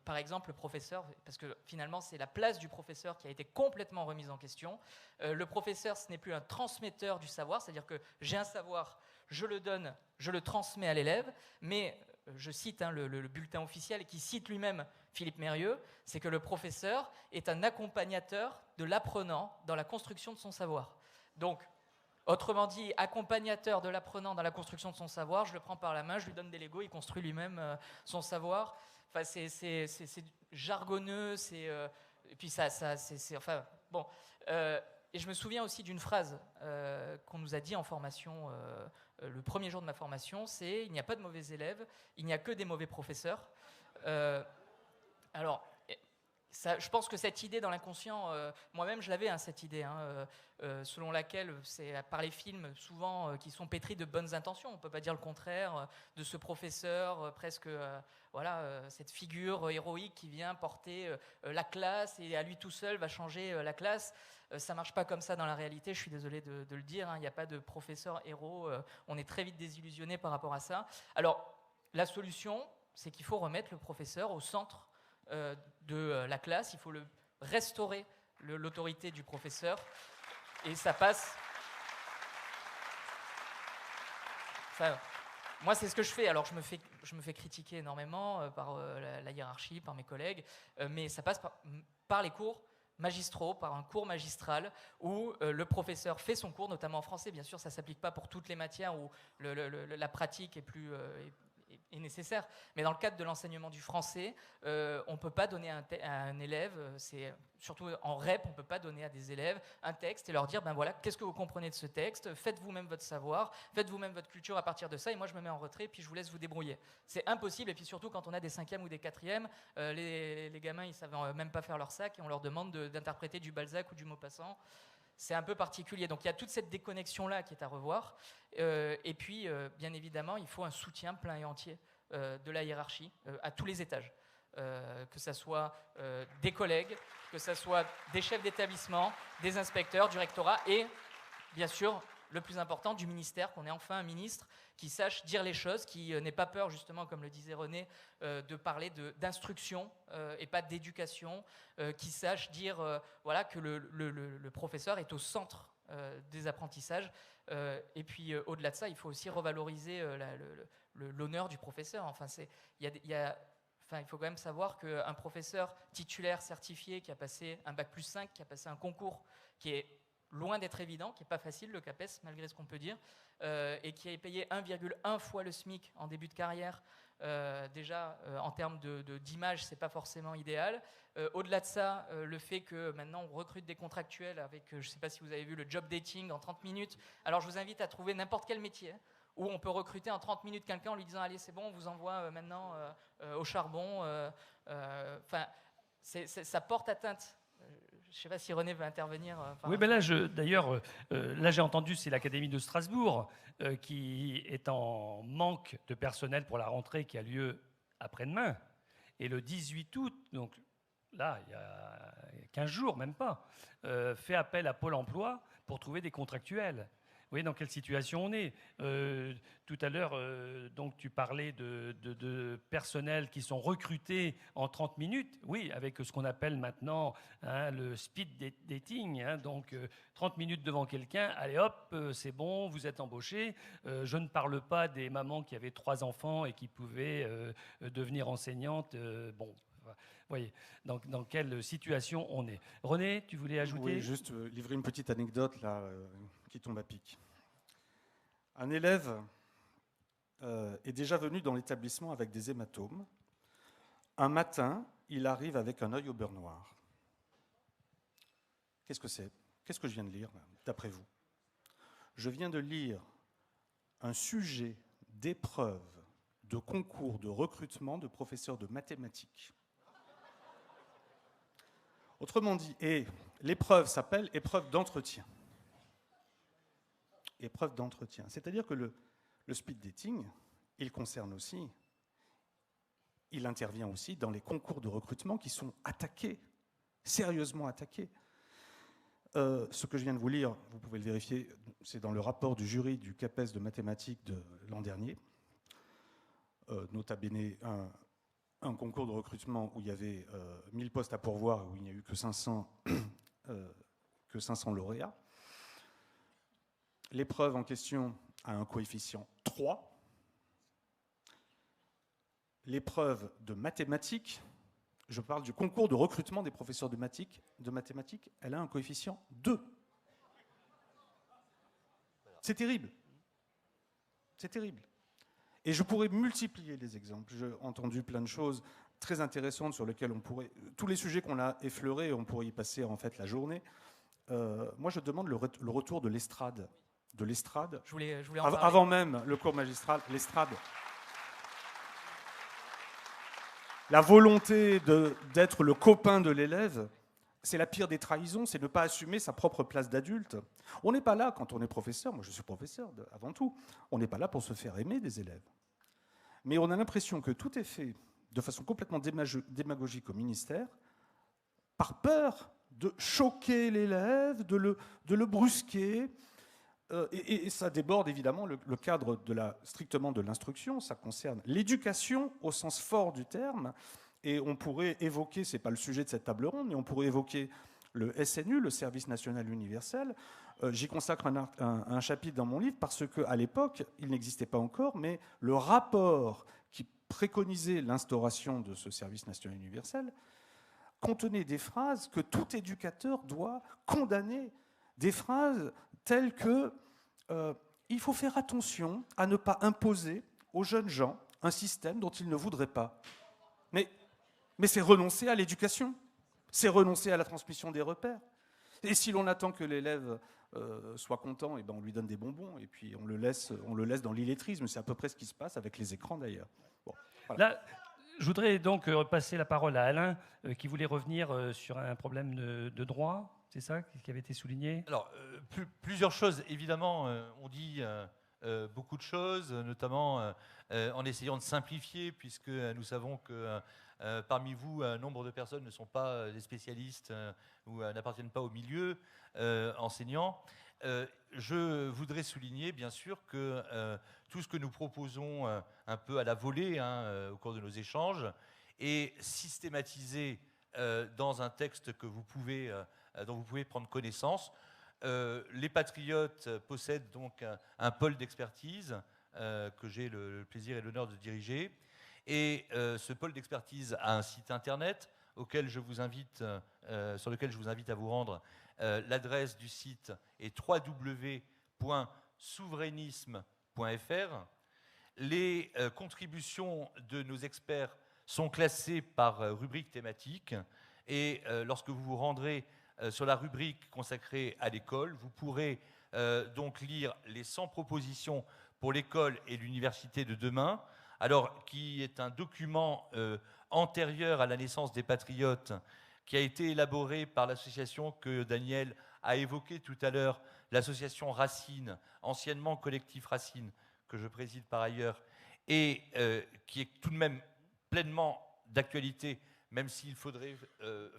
[SPEAKER 5] Par exemple, le professeur, parce que finalement, c'est la place du professeur qui a été complètement remise en question. Le professeur, ce n'est plus un transmetteur du savoir, c'est-à-dire que j'ai un savoir, je le donne, je le transmets à l'élève, mais je cite le bulletin officiel qui cite lui-même Philippe Mérieux, c'est que le professeur est un accompagnateur de l'apprenant dans la construction de son savoir. Donc, autrement dit, accompagnateur de l'apprenant dans la construction de son savoir, je le prends par la main, je lui donne des Legos, il construit lui-même son savoir. Enfin, c'est jargonneux, et puis enfin, bon. Et je me souviens aussi d'une phrase qu'on nous a dit en formation, le premier jour de ma formation, c'est « Il n'y a pas de mauvais élèves, il n'y a que des mauvais professeurs ». Alors, je pense que cette idée dans l'inconscient, moi-même je l'avais, cette idée, selon laquelle c'est par les films souvent qui sont pétris de bonnes intentions, on ne peut pas dire le contraire, de ce professeur presque, cette figure héroïque qui vient porter la classe et à lui tout seul va changer la classe. Ça ne marche pas comme ça dans la réalité, je suis désolé de le dire, il n'y a pas de professeur héros, on est très vite désillusionné par rapport à ça. Alors la solution, c'est qu'il faut remettre le professeur au centre de la classe, il faut restaurer l'autorité du professeur, et ça passe... Moi, c'est ce que je fais. Alors, je me fais critiquer énormément par la hiérarchie, par mes collègues, mais ça passe par les cours magistraux, par un cours magistral où le professeur fait son cours, notamment en français. Bien sûr, ça ne s'applique pas pour toutes les matières où la pratique est nécessaire. Mais dans le cadre de l'enseignement du français, on ne peut pas donner à un élève, surtout en REP, on ne peut pas donner à des élèves un texte et leur dire, ben voilà, qu'est-ce que vous comprenez de ce texte, faites vous-même votre savoir, faites vous-même votre culture à partir de ça, et moi je me mets en retrait, puis je vous laisse vous débrouiller. C'est impossible, et puis surtout quand on a des 5e ou des 4e, les gamins, ils ne savent même pas faire leur sac, et on leur demande d'interpréter du Balzac ou du Maupassant. C'est un peu particulier. Donc il y a toute cette déconnexion-là qui est à revoir. Et puis, bien évidemment, il faut un soutien plein et entier de la hiérarchie à tous les étages. Que ce soit des collègues, que ce soit des chefs d'établissement, des inspecteurs, du rectorat et, bien sûr, le plus important, du ministère, qu'on ait enfin un ministre qui sache dire les choses, qui n'ait pas peur, justement, comme le disait René, de parler d'instruction et pas d'éducation, qui sache dire que le professeur est au centre des apprentissages. Et puis, au-delà de ça, il faut aussi revaloriser l'honneur du professeur. Enfin, il faut quand même savoir qu'un professeur titulaire certifié qui a passé un bac+5, qui a passé un concours qui est loin d'être évident, qui n'est pas facile, le CAPES, malgré ce qu'on peut dire, et qui est payé 1,1 fois le SMIC en début de carrière, déjà, en termes d'image, ce n'est pas forcément idéal. Au-delà de ça, le fait que maintenant on recrute des contractuels avec, je ne sais pas si vous avez vu, le job dating en 30 minutes. Alors, je vous invite à trouver n'importe quel métier où on peut recruter en 30 minutes quelqu'un en lui disant « Allez, c'est bon, on vous envoie maintenant au charbon ». Ça porte atteinte. Je ne sais pas si René veut intervenir.
[SPEAKER 2] Oui, ben là, d'ailleurs, là j'ai entendu, c'est l'Académie de Strasbourg qui est en manque de personnel pour la rentrée qui a lieu après-demain. Et le 18 août, donc là, il y a 15 jours, même pas, fait appel à Pôle emploi pour trouver des contractuels. Vous voyez dans quelle situation on est. Tout à l'heure, donc tu parlais de personnels qui sont recrutés en 30 minutes. Oui, avec ce qu'on appelle maintenant le speed dating. Donc 30 minutes devant quelqu'un, allez hop, c'est bon, vous êtes embauché. Je ne parle pas des mamans qui avaient 3 enfants et qui pouvaient devenir enseignantes. Bon. Vous voyez dans quelle situation on est. René, tu voulais ajouter ?
[SPEAKER 3] Oui, juste livrer une petite anecdote là, qui tombe à pic. Un élève est déjà venu dans l'établissement avec des hématomes. Un matin, il arrive avec un œil au beurre noir. Qu'est-ce que c'est ? Qu'est-ce que je viens de lire, d'après vous ? Je viens de lire un sujet d'épreuve de concours de recrutement de professeurs de mathématiques. Autrement dit, et l'épreuve s'appelle épreuve d'entretien. Épreuve d'entretien. C'est-à-dire que le speed dating, il concerne aussi, il intervient aussi dans les concours de recrutement qui sont attaqués, sérieusement attaqués. Ce que je viens de vous lire, vous pouvez le vérifier, c'est dans le rapport du jury du CAPES de mathématiques de l'an dernier. Nota bene, un concours de recrutement où il y avait 1000 postes à pourvoir et où il n'y a eu que 500 lauréats. L'épreuve en question a un coefficient 3. L'épreuve de mathématiques, je parle du concours de recrutement des professeurs de mathématiques, elle a un coefficient 2. C'est terrible. C'est terrible. Et je pourrais multiplier les exemples. J'ai entendu plein de choses très intéressantes sur lesquelles on pourrait... Tous les sujets qu'on a effleurés, on pourrait y passer en fait la journée. Moi, je demande le retour de l'estrade. De l'estrade.
[SPEAKER 5] Je voulais en parler.
[SPEAKER 3] Avant même le cours magistral, l'estrade. la volonté d'être le copain de l'élève, c'est la pire des trahisons, c'est ne pas assumer sa propre place d'adulte. On n'est pas là, quand on est professeur, moi je suis professeur avant tout, on n'est pas là pour se faire aimer des élèves. Mais on a l'impression que tout est fait de façon complètement démagogique au ministère, par peur de choquer l'élève, de le brusquer. Et ça déborde évidemment le cadre strictement de l'instruction, ça concerne l'éducation au sens fort du terme. Et on pourrait évoquer, ce n'est pas le sujet de cette table ronde, mais on pourrait évoquer le SNU, le Service national universel. J'y consacre un chapitre dans mon livre parce qu'à l'époque, il n'existait pas encore, mais le rapport qui préconisait l'instauration de ce Service national universel contenait des phrases que tout éducateur doit condamner. Des phrases telles que il faut faire attention à ne pas imposer aux jeunes gens un système dont ils ne voudraient pas. Mais c'est renoncer à l'éducation, c'est renoncer à la transmission des repères. Et si l'on attend que l'élève soit content, et ben on lui donne des bonbons et puis on le laisse dans l'illettrisme. C'est à peu près ce qui se passe avec les écrans d'ailleurs. Bon, voilà.
[SPEAKER 2] Là, je voudrais donc passer la parole à Alain qui voulait revenir sur un problème de droit. C'est ça qui avait été souligné?
[SPEAKER 6] Alors, plusieurs choses. Évidemment, on dit beaucoup de choses, notamment en essayant de simplifier, puisque nous savons que parmi vous, un nombre de personnes ne sont pas des spécialistes ou n'appartiennent pas au milieu enseignant. Je voudrais souligner, bien sûr, que tout ce que nous proposons un peu à la volée au cours de nos échanges est systématisé dans un texte que dont vous pouvez prendre connaissance. Les Patriotes possèdent donc un pôle d'expertise que j'ai le plaisir et l'honneur de diriger. Et ce pôle d'expertise a un site internet sur lequel je vous invite à vous rendre. L'adresse du site est www.souverainisme.fr. Les contributions de nos experts sont classées par rubrique thématique. Et lorsque vous vous rendrez sur la rubrique consacrée à l'école, vous pourrez donc lire les 100 propositions pour l'école et l'université de demain, alors qui est un document antérieur à la naissance des Patriotes, qui a été élaboré par l'association que Daniel a évoquée tout à l'heure, l'association Racine, anciennement Collectif Racine, que je préside par ailleurs, et qui est tout de même pleinement d'actualité, même s'il faudrait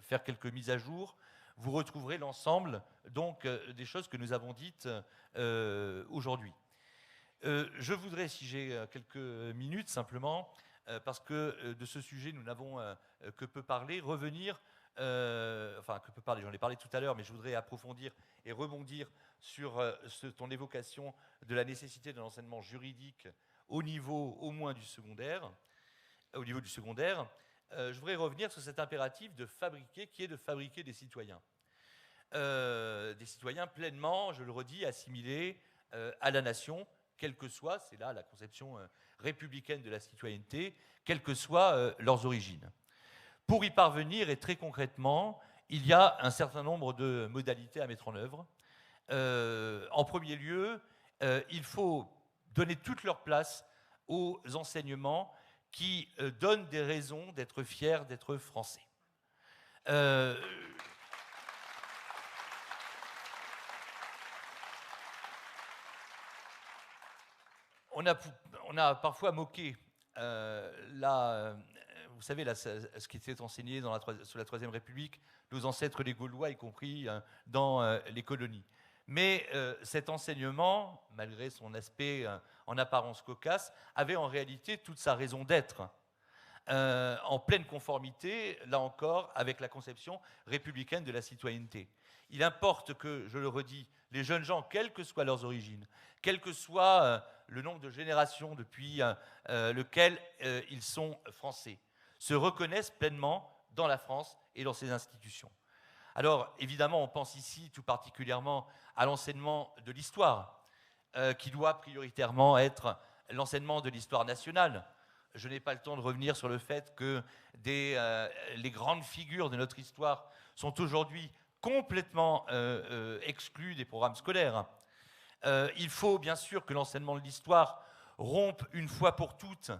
[SPEAKER 6] faire quelques mises à jour. Vous retrouverez l'ensemble donc des choses que nous avons dites aujourd'hui. Je voudrais, si j'ai quelques minutes simplement, parce que de ce sujet nous n'avons que peu parlé, revenir, que peu parler, j'en ai parlé tout à l'heure, mais je voudrais approfondir et rebondir sur ton évocation de la nécessité d'un enseignement juridique au niveau au moins du secondaire, je voudrais revenir sur cet impératif de fabriquer des citoyens pleinement, je le redis, assimilés à la nation, quelle que soit, c'est là la conception républicaine de la citoyenneté, quelles que soient leurs origines. Pour y parvenir, et très concrètement, il y a un certain nombre de modalités à mettre en œuvre. En premier lieu, il faut donner toute leur place aux enseignements qui donnent des raisons d'être fiers d'être français. On a parfois moqué vous savez, ce qui était enseigné sous la Troisième République, nos ancêtres les Gaulois, y compris dans les colonies. Mais cet enseignement, malgré son aspect en apparence cocasse, avait en réalité toute sa raison d'être, en pleine conformité, là encore, avec la conception républicaine de la citoyenneté. Il importe que, je le redis, les jeunes gens, quelles que soient leurs origines, quel que soit le nombre de générations depuis lequel ils sont français, se reconnaissent pleinement dans la France et dans ses institutions. Alors, évidemment, on pense ici tout particulièrement à l'enseignement de l'histoire, qui doit prioritairement être l'enseignement de l'histoire nationale. Je n'ai pas le temps de revenir sur le fait que les grandes figures de notre histoire sont aujourd'hui complètement exclues des programmes scolaires. Il faut bien sûr que l'enseignement de l'histoire rompe une fois pour toutes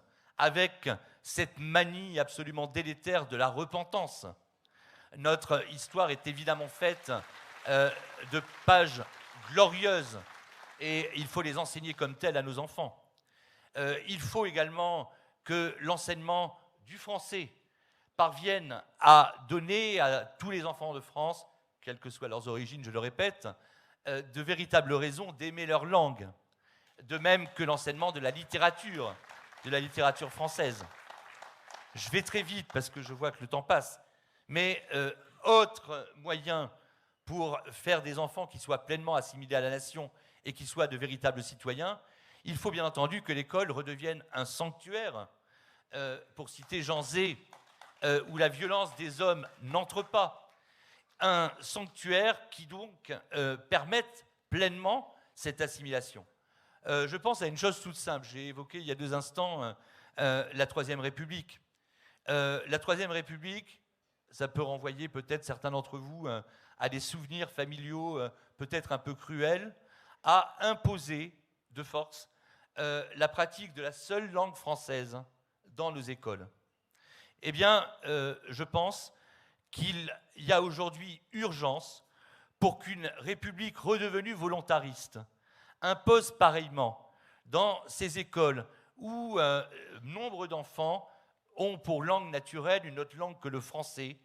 [SPEAKER 6] avec cette manie absolument délétère de la repentance. Notre histoire est évidemment faite de pages glorieuses et il faut les enseigner comme telles à nos enfants. Il faut également que l'enseignement du français parvienne à donner à tous les enfants de France, quelles que soient leurs origines, je le répète, de véritables raisons d'aimer leur langue, de même que l'enseignement de la littérature française. Je vais très vite parce que je vois que le temps passe, mais autre moyen pour faire des enfants qui soient pleinement assimilés à la nation et qui soient de véritables citoyens, il faut bien entendu que l'école redevienne un sanctuaire, pour citer Jean Zay, où la violence des hommes n'entre pas. Un sanctuaire qui donc permette pleinement cette assimilation. Je pense à une chose toute simple. J'ai évoqué il y a 2 instants la Troisième République. La Troisième République, ça peut renvoyer peut-être certains d'entre vous à des souvenirs familiaux peut-être un peu cruels, a imposé de force la pratique de la seule langue française dans nos écoles. Eh bien, je pense qu'il y a aujourd'hui urgence pour qu'une République redevenue volontariste impose pareillement dans ces écoles où nombre d'enfants ont pour langue naturelle une autre langue que le français,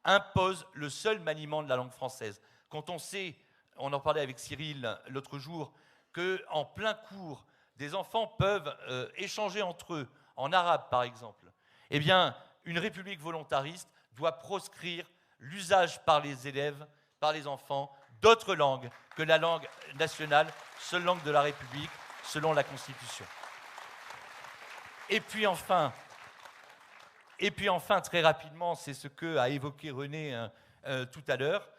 [SPEAKER 6] impose le seul maniement de la langue française. Quand on sait, on en parlait avec Cyril l'autre jour, qu'en plein cours, des enfants peuvent échanger entre eux, en arabe par exemple, eh bien, une République volontariste doit proscrire l'usage par les élèves, par les enfants, d'autres langues que la langue nationale, seule langue de la République, selon la Constitution. Et puis enfin, très rapidement, c'est ce qu'a évoqué René tout à l'heure,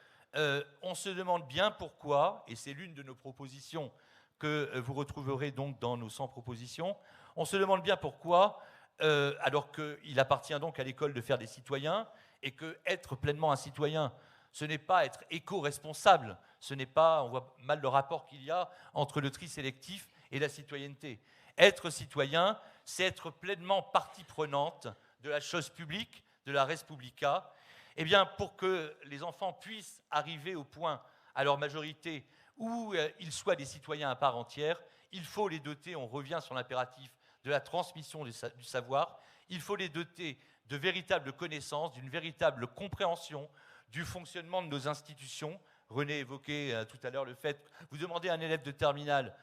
[SPEAKER 6] on se demande bien pourquoi, et c'est l'une de nos propositions que vous retrouverez donc dans nos 100 propositions, on se demande bien pourquoi, alors qu'il appartient donc à l'école de faire des citoyens, et que être pleinement un citoyen, ce n'est pas être éco-responsable, ce n'est pas, on voit mal le rapport qu'il y a entre le tri sélectif et la citoyenneté. Être citoyen, c'est être pleinement partie prenante de la chose publique, de la res publica. Eh bien, pour que les enfants puissent arriver au point, à leur majorité, où ils soient des citoyens à part entière, il faut les doter, on revient sur l'impératif de la transmission du savoir, il faut les doter de véritables connaissances, d'une véritable compréhension du fonctionnement de nos institutions. René évoquait tout à l'heure le fait, vous demandez à un élève de terminale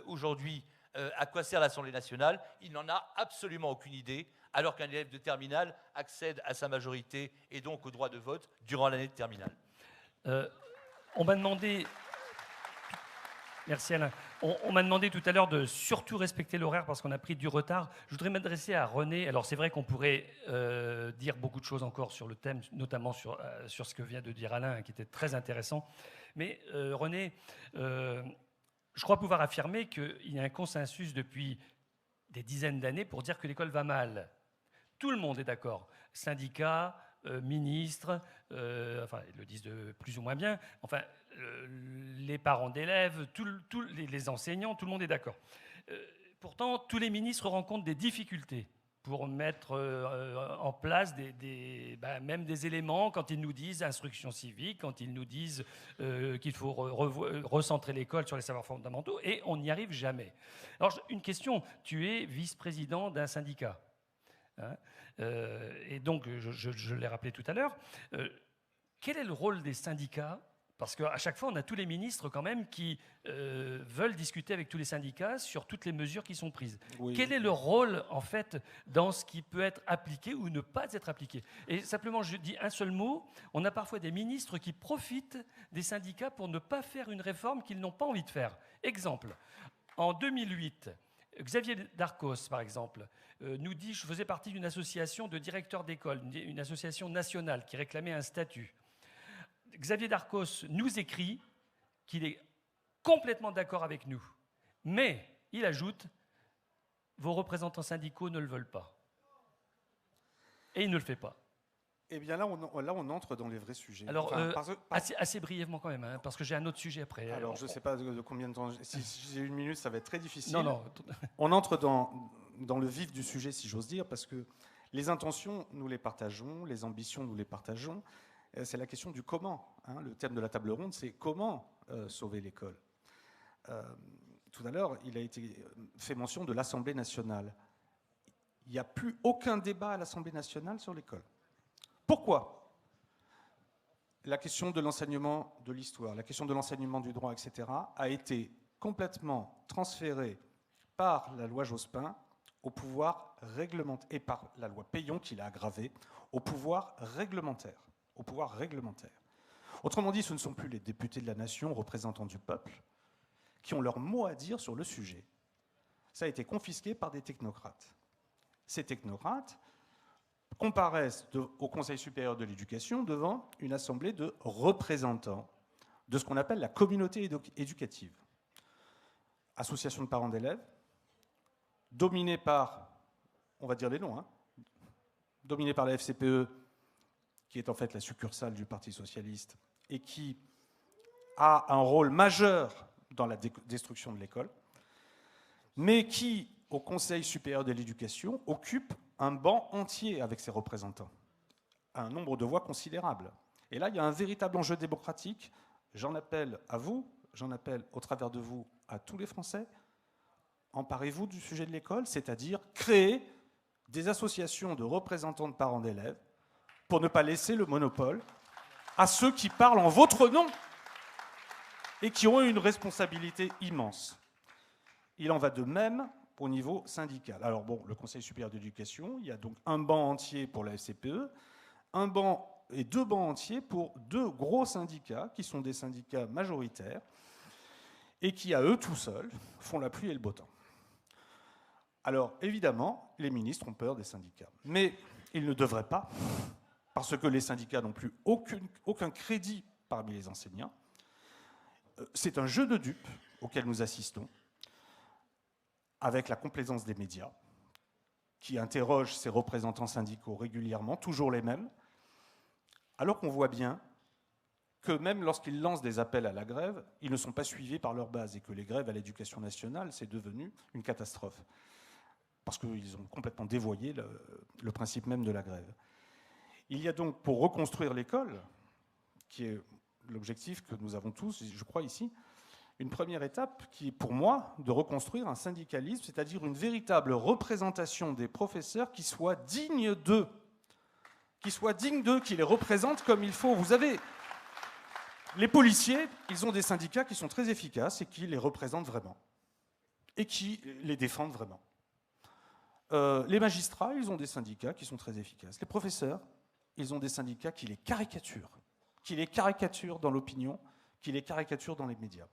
[SPEAKER 6] aujourd'hui à quoi sert l'Assemblée nationale, il n'en a absolument aucune idée, alors qu'un élève de terminale accède à sa majorité et donc au droit de vote durant l'année de terminale.
[SPEAKER 2] On m'a demandé... Merci Alain. On m'a demandé tout à l'heure de surtout respecter l'horaire parce qu'on a pris du retard. Je voudrais m'adresser à René. Alors c'est vrai qu'on pourrait dire beaucoup de choses encore sur le thème, notamment sur ce que vient de dire Alain, qui était très intéressant. Mais René, je crois pouvoir affirmer qu'il y a un consensus depuis des dizaines d'années pour dire que l'école va mal. Tout le monde est d'accord. Syndicats, ministres, enfin ils le disent de plus ou moins bien. Enfin, les parents d'élèves, les enseignants, tout le monde est d'accord. Pourtant, tous les ministres rencontrent des difficultés pour mettre en place même des éléments quand ils nous disent instruction civique, quand ils nous disent qu'il faut recentrer l'école sur les savoirs fondamentaux, et on n'y arrive jamais. Alors, une question, tu es vice-président d'un syndicat, hein, et donc, je l'ai rappelé tout à l'heure, quel est le rôle des syndicats ? Parce qu'à chaque fois, on a tous les ministres quand même qui veulent discuter avec tous les syndicats sur toutes les mesures qui sont prises. Oui. Quel est le rôle, en fait, dans ce qui peut être appliqué ou ne pas être appliqué ? Et simplement, je dis un seul mot, on a parfois des ministres qui profitent des syndicats pour ne pas faire une réforme qu'ils n'ont pas envie de faire. Exemple, en 2008, Xavier Darcos, par exemple, nous dit « Je faisais partie d'une association de directeurs d'école, une association nationale qui réclamait un statut. » Xavier Darcos nous écrit qu'il est complètement d'accord avec nous. Mais, il ajoute, vos représentants syndicaux ne le veulent pas. Et il ne le fait pas.
[SPEAKER 3] Eh bien là, on entre dans les vrais sujets.
[SPEAKER 2] Alors, assez brièvement quand même, hein, parce que j'ai un autre sujet après.
[SPEAKER 3] Alors, je ne sais pas de combien de temps... Si j'ai 1 minute, ça va être très difficile.
[SPEAKER 2] Non.
[SPEAKER 3] On entre dans dans le vif du sujet, si j'ose dire, parce que les intentions, nous les partageons, les ambitions, nous les partageons. C'est la question du comment. Le thème de la table ronde, c'est comment sauver l'école. Tout à l'heure, il a été fait mention de l'Assemblée nationale. Il n'y a plus aucun débat à l'Assemblée nationale sur l'école. Pourquoi ? La question de l'enseignement de l'histoire, la question de l'enseignement du droit, etc., a été complètement transférée par la loi Jospin au pouvoir réglementaire, et par la loi Peillon qui l'a aggravée, au pouvoir réglementaire. Au pouvoir réglementaire. Autrement dit, ce ne sont plus les députés de la nation, représentants du peuple, qui ont leur mot à dire sur le sujet. Ça a été confisqué par des technocrates. Ces technocrates comparaissent au Conseil supérieur de l'éducation devant une assemblée de représentants de ce qu'on appelle la communauté éducative. Association de parents d'élèves, dominée par, on va dire les noms, dominée par la FCPE, qui est en fait la succursale du Parti socialiste, et qui a un rôle majeur dans la destruction de l'école, mais qui, au Conseil supérieur de l'éducation, occupe un banc entier avec ses représentants, un nombre de voix considérable. Et là, il y a un véritable enjeu démocratique. J'en appelle à vous, j'en appelle au travers de vous à tous les Français. Emparez-vous du sujet de l'école, c'est-à-dire créer des associations de représentants de parents d'élèves pour ne pas laisser le monopole à ceux qui parlent en votre nom et qui ont une responsabilité immense. Il en va de même au niveau syndical. Alors bon, le Conseil supérieur d'éducation, il y a donc un banc entier pour la FCPE, un banc et deux bancs entiers pour deux gros syndicats qui sont des syndicats majoritaires et qui, à eux tout seuls, font la pluie et le beau temps. Alors, évidemment, les ministres ont peur des syndicats. Mais ils ne devraient pas, parce que les syndicats n'ont plus aucun crédit parmi les enseignants. C'est un jeu de dupes auquel nous assistons, avec la complaisance des médias, qui interrogent ces représentants syndicaux régulièrement, toujours les mêmes, alors qu'on voit bien que même lorsqu'ils lancent des appels à la grève, ils ne sont pas suivis par leur base, et que les grèves à l'éducation nationale, c'est devenu une catastrophe, parce qu'ils ont complètement dévoyé le principe même de la grève. Il y a donc, pour reconstruire l'école, qui est l'objectif que nous avons tous, je crois ici, une première étape qui est pour moi de reconstruire un syndicalisme, c'est-à-dire une véritable représentation des professeurs qui soit digne d'eux, qui les représente comme il faut. Vous avez les policiers, ils ont des syndicats qui sont très efficaces et qui les représentent vraiment, et qui les défendent vraiment. Les magistrats, ils ont des syndicats qui sont très efficaces. Les professeurs, ils ont des syndicats qui les caricaturent dans l'opinion, qui les caricaturent dans les médias.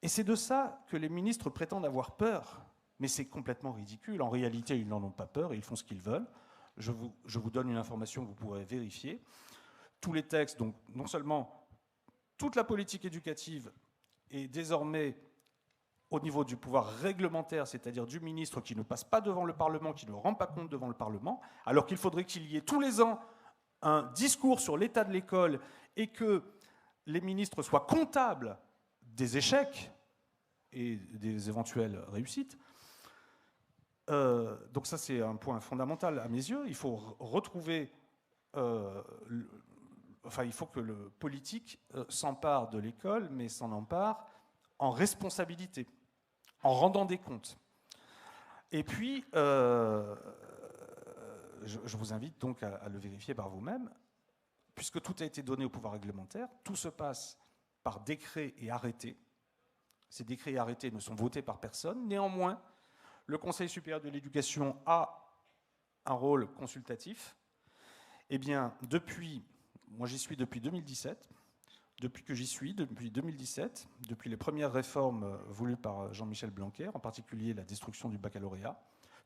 [SPEAKER 3] Et c'est de ça que les ministres prétendent avoir peur. Mais c'est complètement ridicule. En réalité, ils n'en ont pas peur et ils font ce qu'ils veulent. Je vous donne une information que vous pourrez vérifier. Tous les textes, donc non seulement toute la politique éducative est désormais au niveau du pouvoir réglementaire, c'est-à-dire du ministre qui ne passe pas devant le Parlement, qui ne rend pas compte devant le Parlement, alors qu'il faudrait qu'il y ait tous les ans un discours sur l'état de l'école et que les ministres soient comptables des échecs et des éventuelles réussites. Donc ça, c'est un point fondamental à mes yeux. Il faut retrouver... il faut que le politique s'empare de l'école, mais s'en empare en responsabilité, en rendant des comptes. Et puis, je vous invite donc à le vérifier par vous-même, puisque tout a été donné au pouvoir réglementaire, tout se passe par décret et arrêté. Ces décrets et arrêtés ne sont votés par personne. Néanmoins, le Conseil supérieur de l'éducation a un rôle consultatif. Eh bien, moi j'y suis depuis 2017, depuis 2017, depuis les premières réformes voulues par Jean-Michel Blanquer, en particulier la destruction du baccalauréat,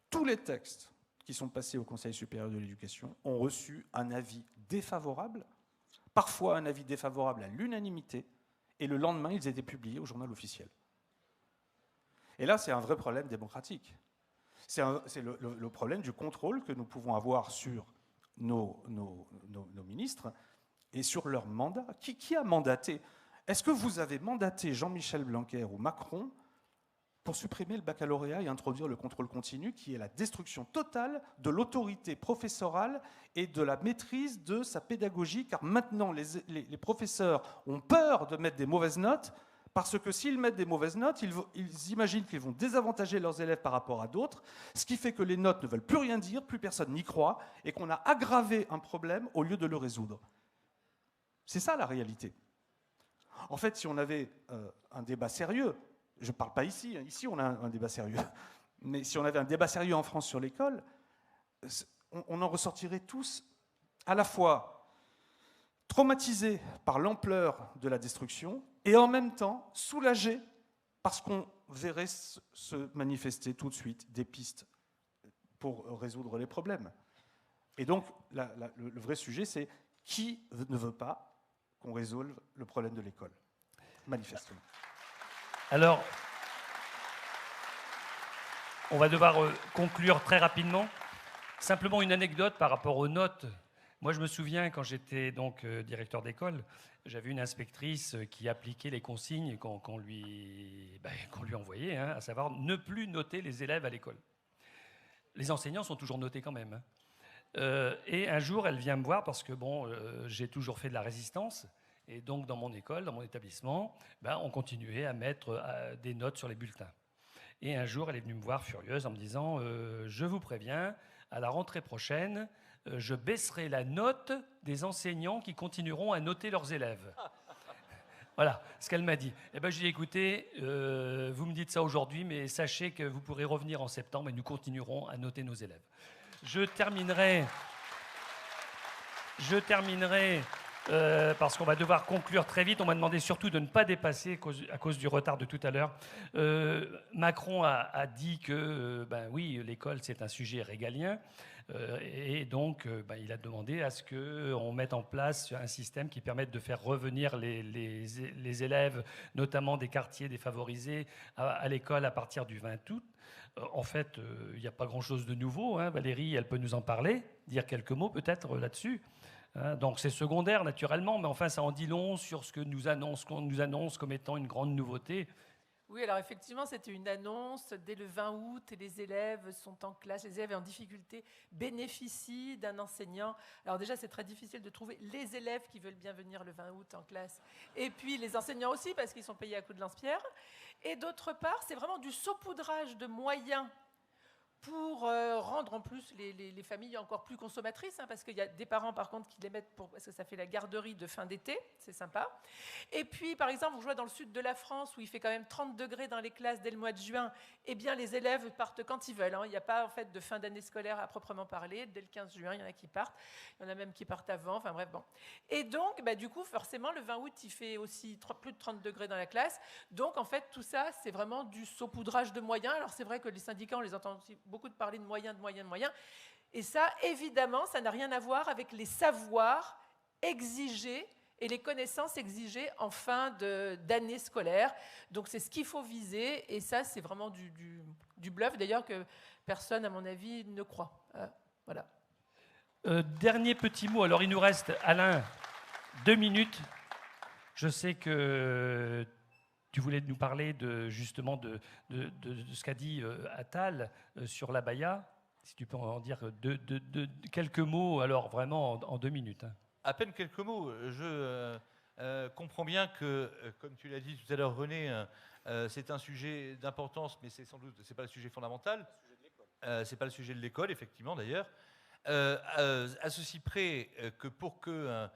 [SPEAKER 3] tous les textes qui sont passés au Conseil supérieur de l'éducation ont reçu un avis défavorable, parfois un avis défavorable à l'unanimité, et le lendemain, ils étaient publiés au journal officiel. Et là, c'est un vrai problème démocratique. C'est le problème du contrôle que nous pouvons avoir sur nos ministres et sur leur mandat. Qui a mandaté ? Est-ce que vous avez mandaté Jean-Michel Blanquer ou Macron pour supprimer le baccalauréat et introduire le contrôle continu, qui est la destruction totale de l'autorité professorale et de la maîtrise de sa pédagogie, car maintenant les professeurs ont peur de mettre des mauvaises notes, parce que s'ils mettent des mauvaises notes, ils imaginent qu'ils vont désavantager leurs élèves par rapport à d'autres, ce qui fait que les notes ne veulent plus rien dire, plus personne n'y croit, et qu'on a aggravé un problème au lieu de le résoudre. C'est ça la réalité. En fait, si on avait un débat sérieux, je ne parle pas ici, ici on a un débat sérieux, mais si on avait un débat sérieux en France sur l'école, on en ressortirait tous à la fois traumatisés par l'ampleur de la destruction et en même temps soulagés parce qu'on verrait se manifester tout de suite des pistes pour résoudre les problèmes. Et donc, le vrai sujet, c'est qui ne veut pas qu'on résolve le problème de l'école, manifestement.
[SPEAKER 2] Alors, on va devoir conclure très rapidement. Simplement une anecdote par rapport aux notes. Moi, je me souviens, quand j'étais donc directeur d'école, j'avais une inspectrice qui appliquait les consignes qu'on lui envoyait, hein, à savoir ne plus noter les élèves à l'école. Les enseignants sont toujours notés quand même. Et un jour, elle vient me voir parce que j'ai toujours fait de la résistance. Et donc, dans mon école, dans mon établissement, on continuait à mettre des notes sur les bulletins. Et un jour, elle est venue me voir furieuse en me disant « Je vous préviens, à la rentrée prochaine, je baisserai la note des enseignants qui continueront à noter leurs élèves. » Voilà ce qu'elle m'a dit. Eh ben, j'ai dit « Écoutez, vous me dites ça aujourd'hui, mais sachez que vous pourrez revenir en septembre et nous continuerons à noter nos élèves. » Je terminerai parce qu'on va devoir conclure très vite. On m'a demandé surtout de ne pas dépasser à cause du retard de tout à l'heure. Macron a dit que, oui, l'école, c'est un sujet régalien. Et donc, il a demandé à ce qu'on mette en place un système qui permette de faire revenir les élèves, notamment des quartiers défavorisés, à l'école à partir du 20 août. En fait, il n'y a pas grand-chose de nouveau. Hein. Valérie, elle peut nous en parler, dire quelques mots peut-être là-dessus. Donc c'est secondaire naturellement, mais enfin ça en dit long sur ce qu'on nous annonce comme étant une grande nouveauté.
[SPEAKER 4] Oui, alors effectivement, c'était une annonce dès le 20 août et les élèves sont en classe, les élèves en difficulté bénéficient d'un enseignant. Alors déjà, c'est très difficile de trouver les élèves qui veulent bien venir le 20 août en classe et puis les enseignants aussi parce qu'ils sont payés à coups de lance-pierre. Et d'autre part, c'est vraiment du saupoudrage de moyens pour rendre en plus les familles encore plus consommatrices, hein, parce qu'il y a des parents par contre qui les mettent parce que ça fait la garderie de fin d'été, c'est sympa. Et puis par exemple, vous jouez dans le sud de la France où il fait quand même 30 degrés dans les classes dès le mois de juin, eh bien les élèves partent quand ils veulent, hein. Il n'y a pas en fait de fin d'année scolaire à proprement parler, dès le 15 juin il y en a qui partent, il y en a même qui partent avant, enfin bref bon. Et donc du coup forcément le 20 août il fait aussi plus de 30 degrés dans la classe, donc en fait tout ça c'est vraiment du saupoudrage de moyens. Alors c'est vrai que les syndicats on les entend aussi beaucoup de parler de moyens. Et ça, évidemment, ça n'a rien à voir avec les savoirs exigés et les connaissances exigées en fin d'année scolaire. Donc, c'est ce qu'il faut viser. Et ça, c'est vraiment du bluff, d'ailleurs, que personne, à mon avis, ne croit. Voilà.
[SPEAKER 2] Dernier petit mot. Alors, il nous reste, Alain, 2 minutes. Je sais que tu voulais nous parler justement de ce qu'a dit Attal sur l'abaya. Si tu peux en dire quelques mots, alors vraiment en 2 minutes. Hein.
[SPEAKER 6] À peine quelques mots. Je comprends bien que, comme tu l'as dit tout à l'heure, René, c'est un sujet d'importance, mais c'est pas le sujet fondamental. C'est pas le sujet de l'école, effectivement, d'ailleurs. À ceci près que pour que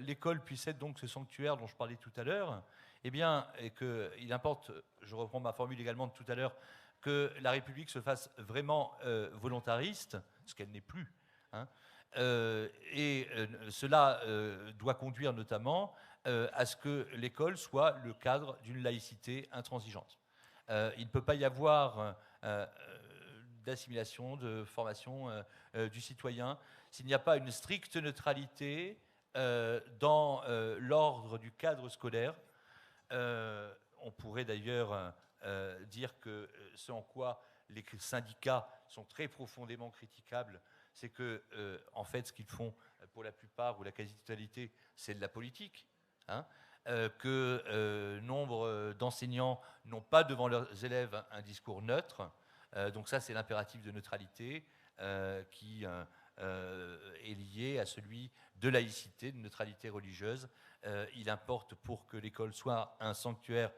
[SPEAKER 6] l'école puisse être donc ce sanctuaire dont je parlais tout à l'heure, eh bien, et qu'il importe, je reprends ma formule également de tout à l'heure, que la République se fasse vraiment volontariste, ce qu'elle n'est plus. Hein, cela doit conduire notamment à ce que l'école soit le cadre d'une laïcité intransigeante. Il ne peut pas y avoir d'assimilation, de formation du citoyen s'il n'y a pas une stricte neutralité dans l'ordre du cadre scolaire. On pourrait d'ailleurs dire que ce en quoi les syndicats sont très profondément critiquables, c'est que, en fait, ce qu'ils font pour la plupart ou la quasi-totalité, c'est de la politique. Hein. que nombre d'enseignants n'ont pas devant leurs élèves un discours neutre. Donc ça, c'est l'impératif de neutralité qui est lié à celui de laïcité, de neutralité religieuse. Il importe pour que l'école soit un sanctuaire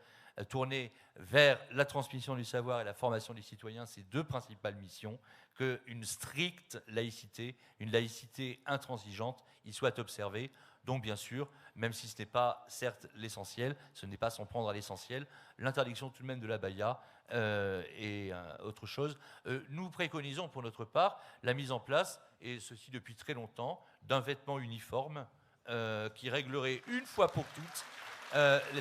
[SPEAKER 6] tourné vers la transmission du savoir et la formation des citoyens, ces deux principales missions, qu'une stricte laïcité, une laïcité intransigeante, y soit observée. Donc bien sûr, même si ce n'est pas certes l'essentiel, ce n'est pas s'en prendre à l'essentiel, l'interdiction tout de même de l'abaya et autre chose. Nous préconisons pour notre part la mise en place, et ceci depuis très longtemps, d'un vêtement uniforme qui réglerait une fois pour toutes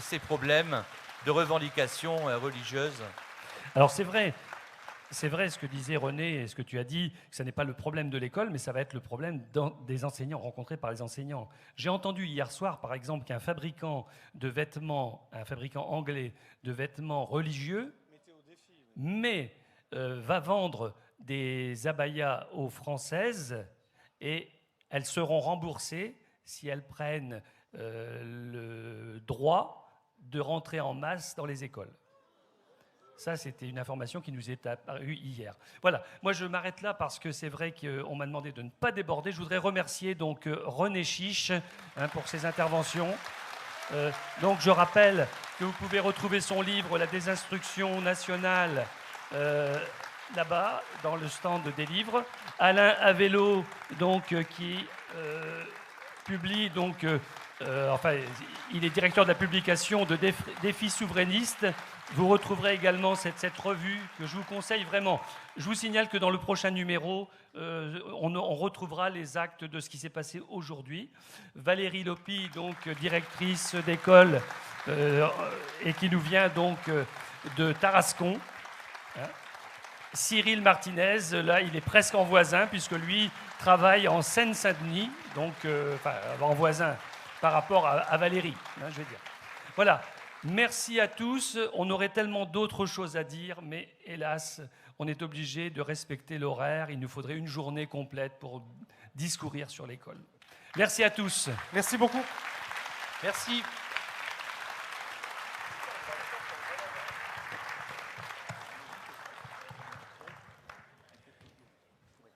[SPEAKER 6] ces problèmes de revendications religieuses.
[SPEAKER 2] Alors c'est vrai ce que disait René et ce que tu as dit, que ce n'est pas le problème de l'école, mais ça va être le problème des enseignants, rencontrés par les enseignants. J'ai entendu hier soir, par exemple, qu'un fabricant de vêtements, un fabricant anglais de vêtements religieux, va vendre des abayas aux Françaises et elles seront remboursées si elles prennent le droit de rentrer en masse dans les écoles. Ça, c'était une information qui nous est apparue hier. Voilà, moi je m'arrête là parce que c'est vrai qu'on m'a demandé de ne pas déborder. Je voudrais remercier donc René Chiche pour ses interventions. Donc je rappelle que vous pouvez retrouver son livre « La désinstruction nationale » là-bas, dans le stand des livres. Alain Avello, donc, qui publie donc... il est directeur de la publication de Défis souverainistes. Vous retrouverez également cette revue que je vous conseille vraiment. Je vous signale que dans le prochain numéro, on retrouvera les actes de ce qui s'est passé aujourd'hui. Valérie Lopi, donc directrice d'école, et qui nous vient donc de Tarascon. Cyril Martinez, là, il est presque en voisin, puisque lui travaille en Seine-Saint-Denis, donc en voisin par rapport à Valérie, je veux dire. Voilà. Merci à tous. On aurait tellement d'autres choses à dire, mais hélas, on est obligé de respecter l'horaire. Il nous faudrait une journée complète pour discourir sur l'école. Merci à tous.
[SPEAKER 3] Merci beaucoup.
[SPEAKER 6] Merci.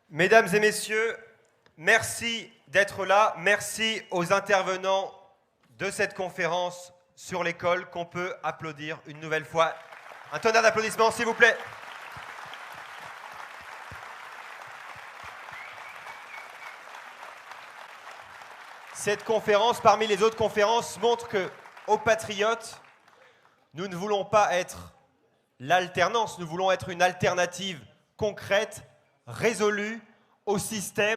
[SPEAKER 1] Mesdames et messieurs, merci d'être là. Merci aux intervenants de cette conférence sur l'école qu'on peut applaudir une nouvelle fois. Un tonnerre d'applaudissements, s'il vous plaît. Cette conférence, parmi les autres conférences, montre que, aux Patriotes, nous ne voulons pas être l'alternance, nous voulons être une alternative concrète, résolue au système.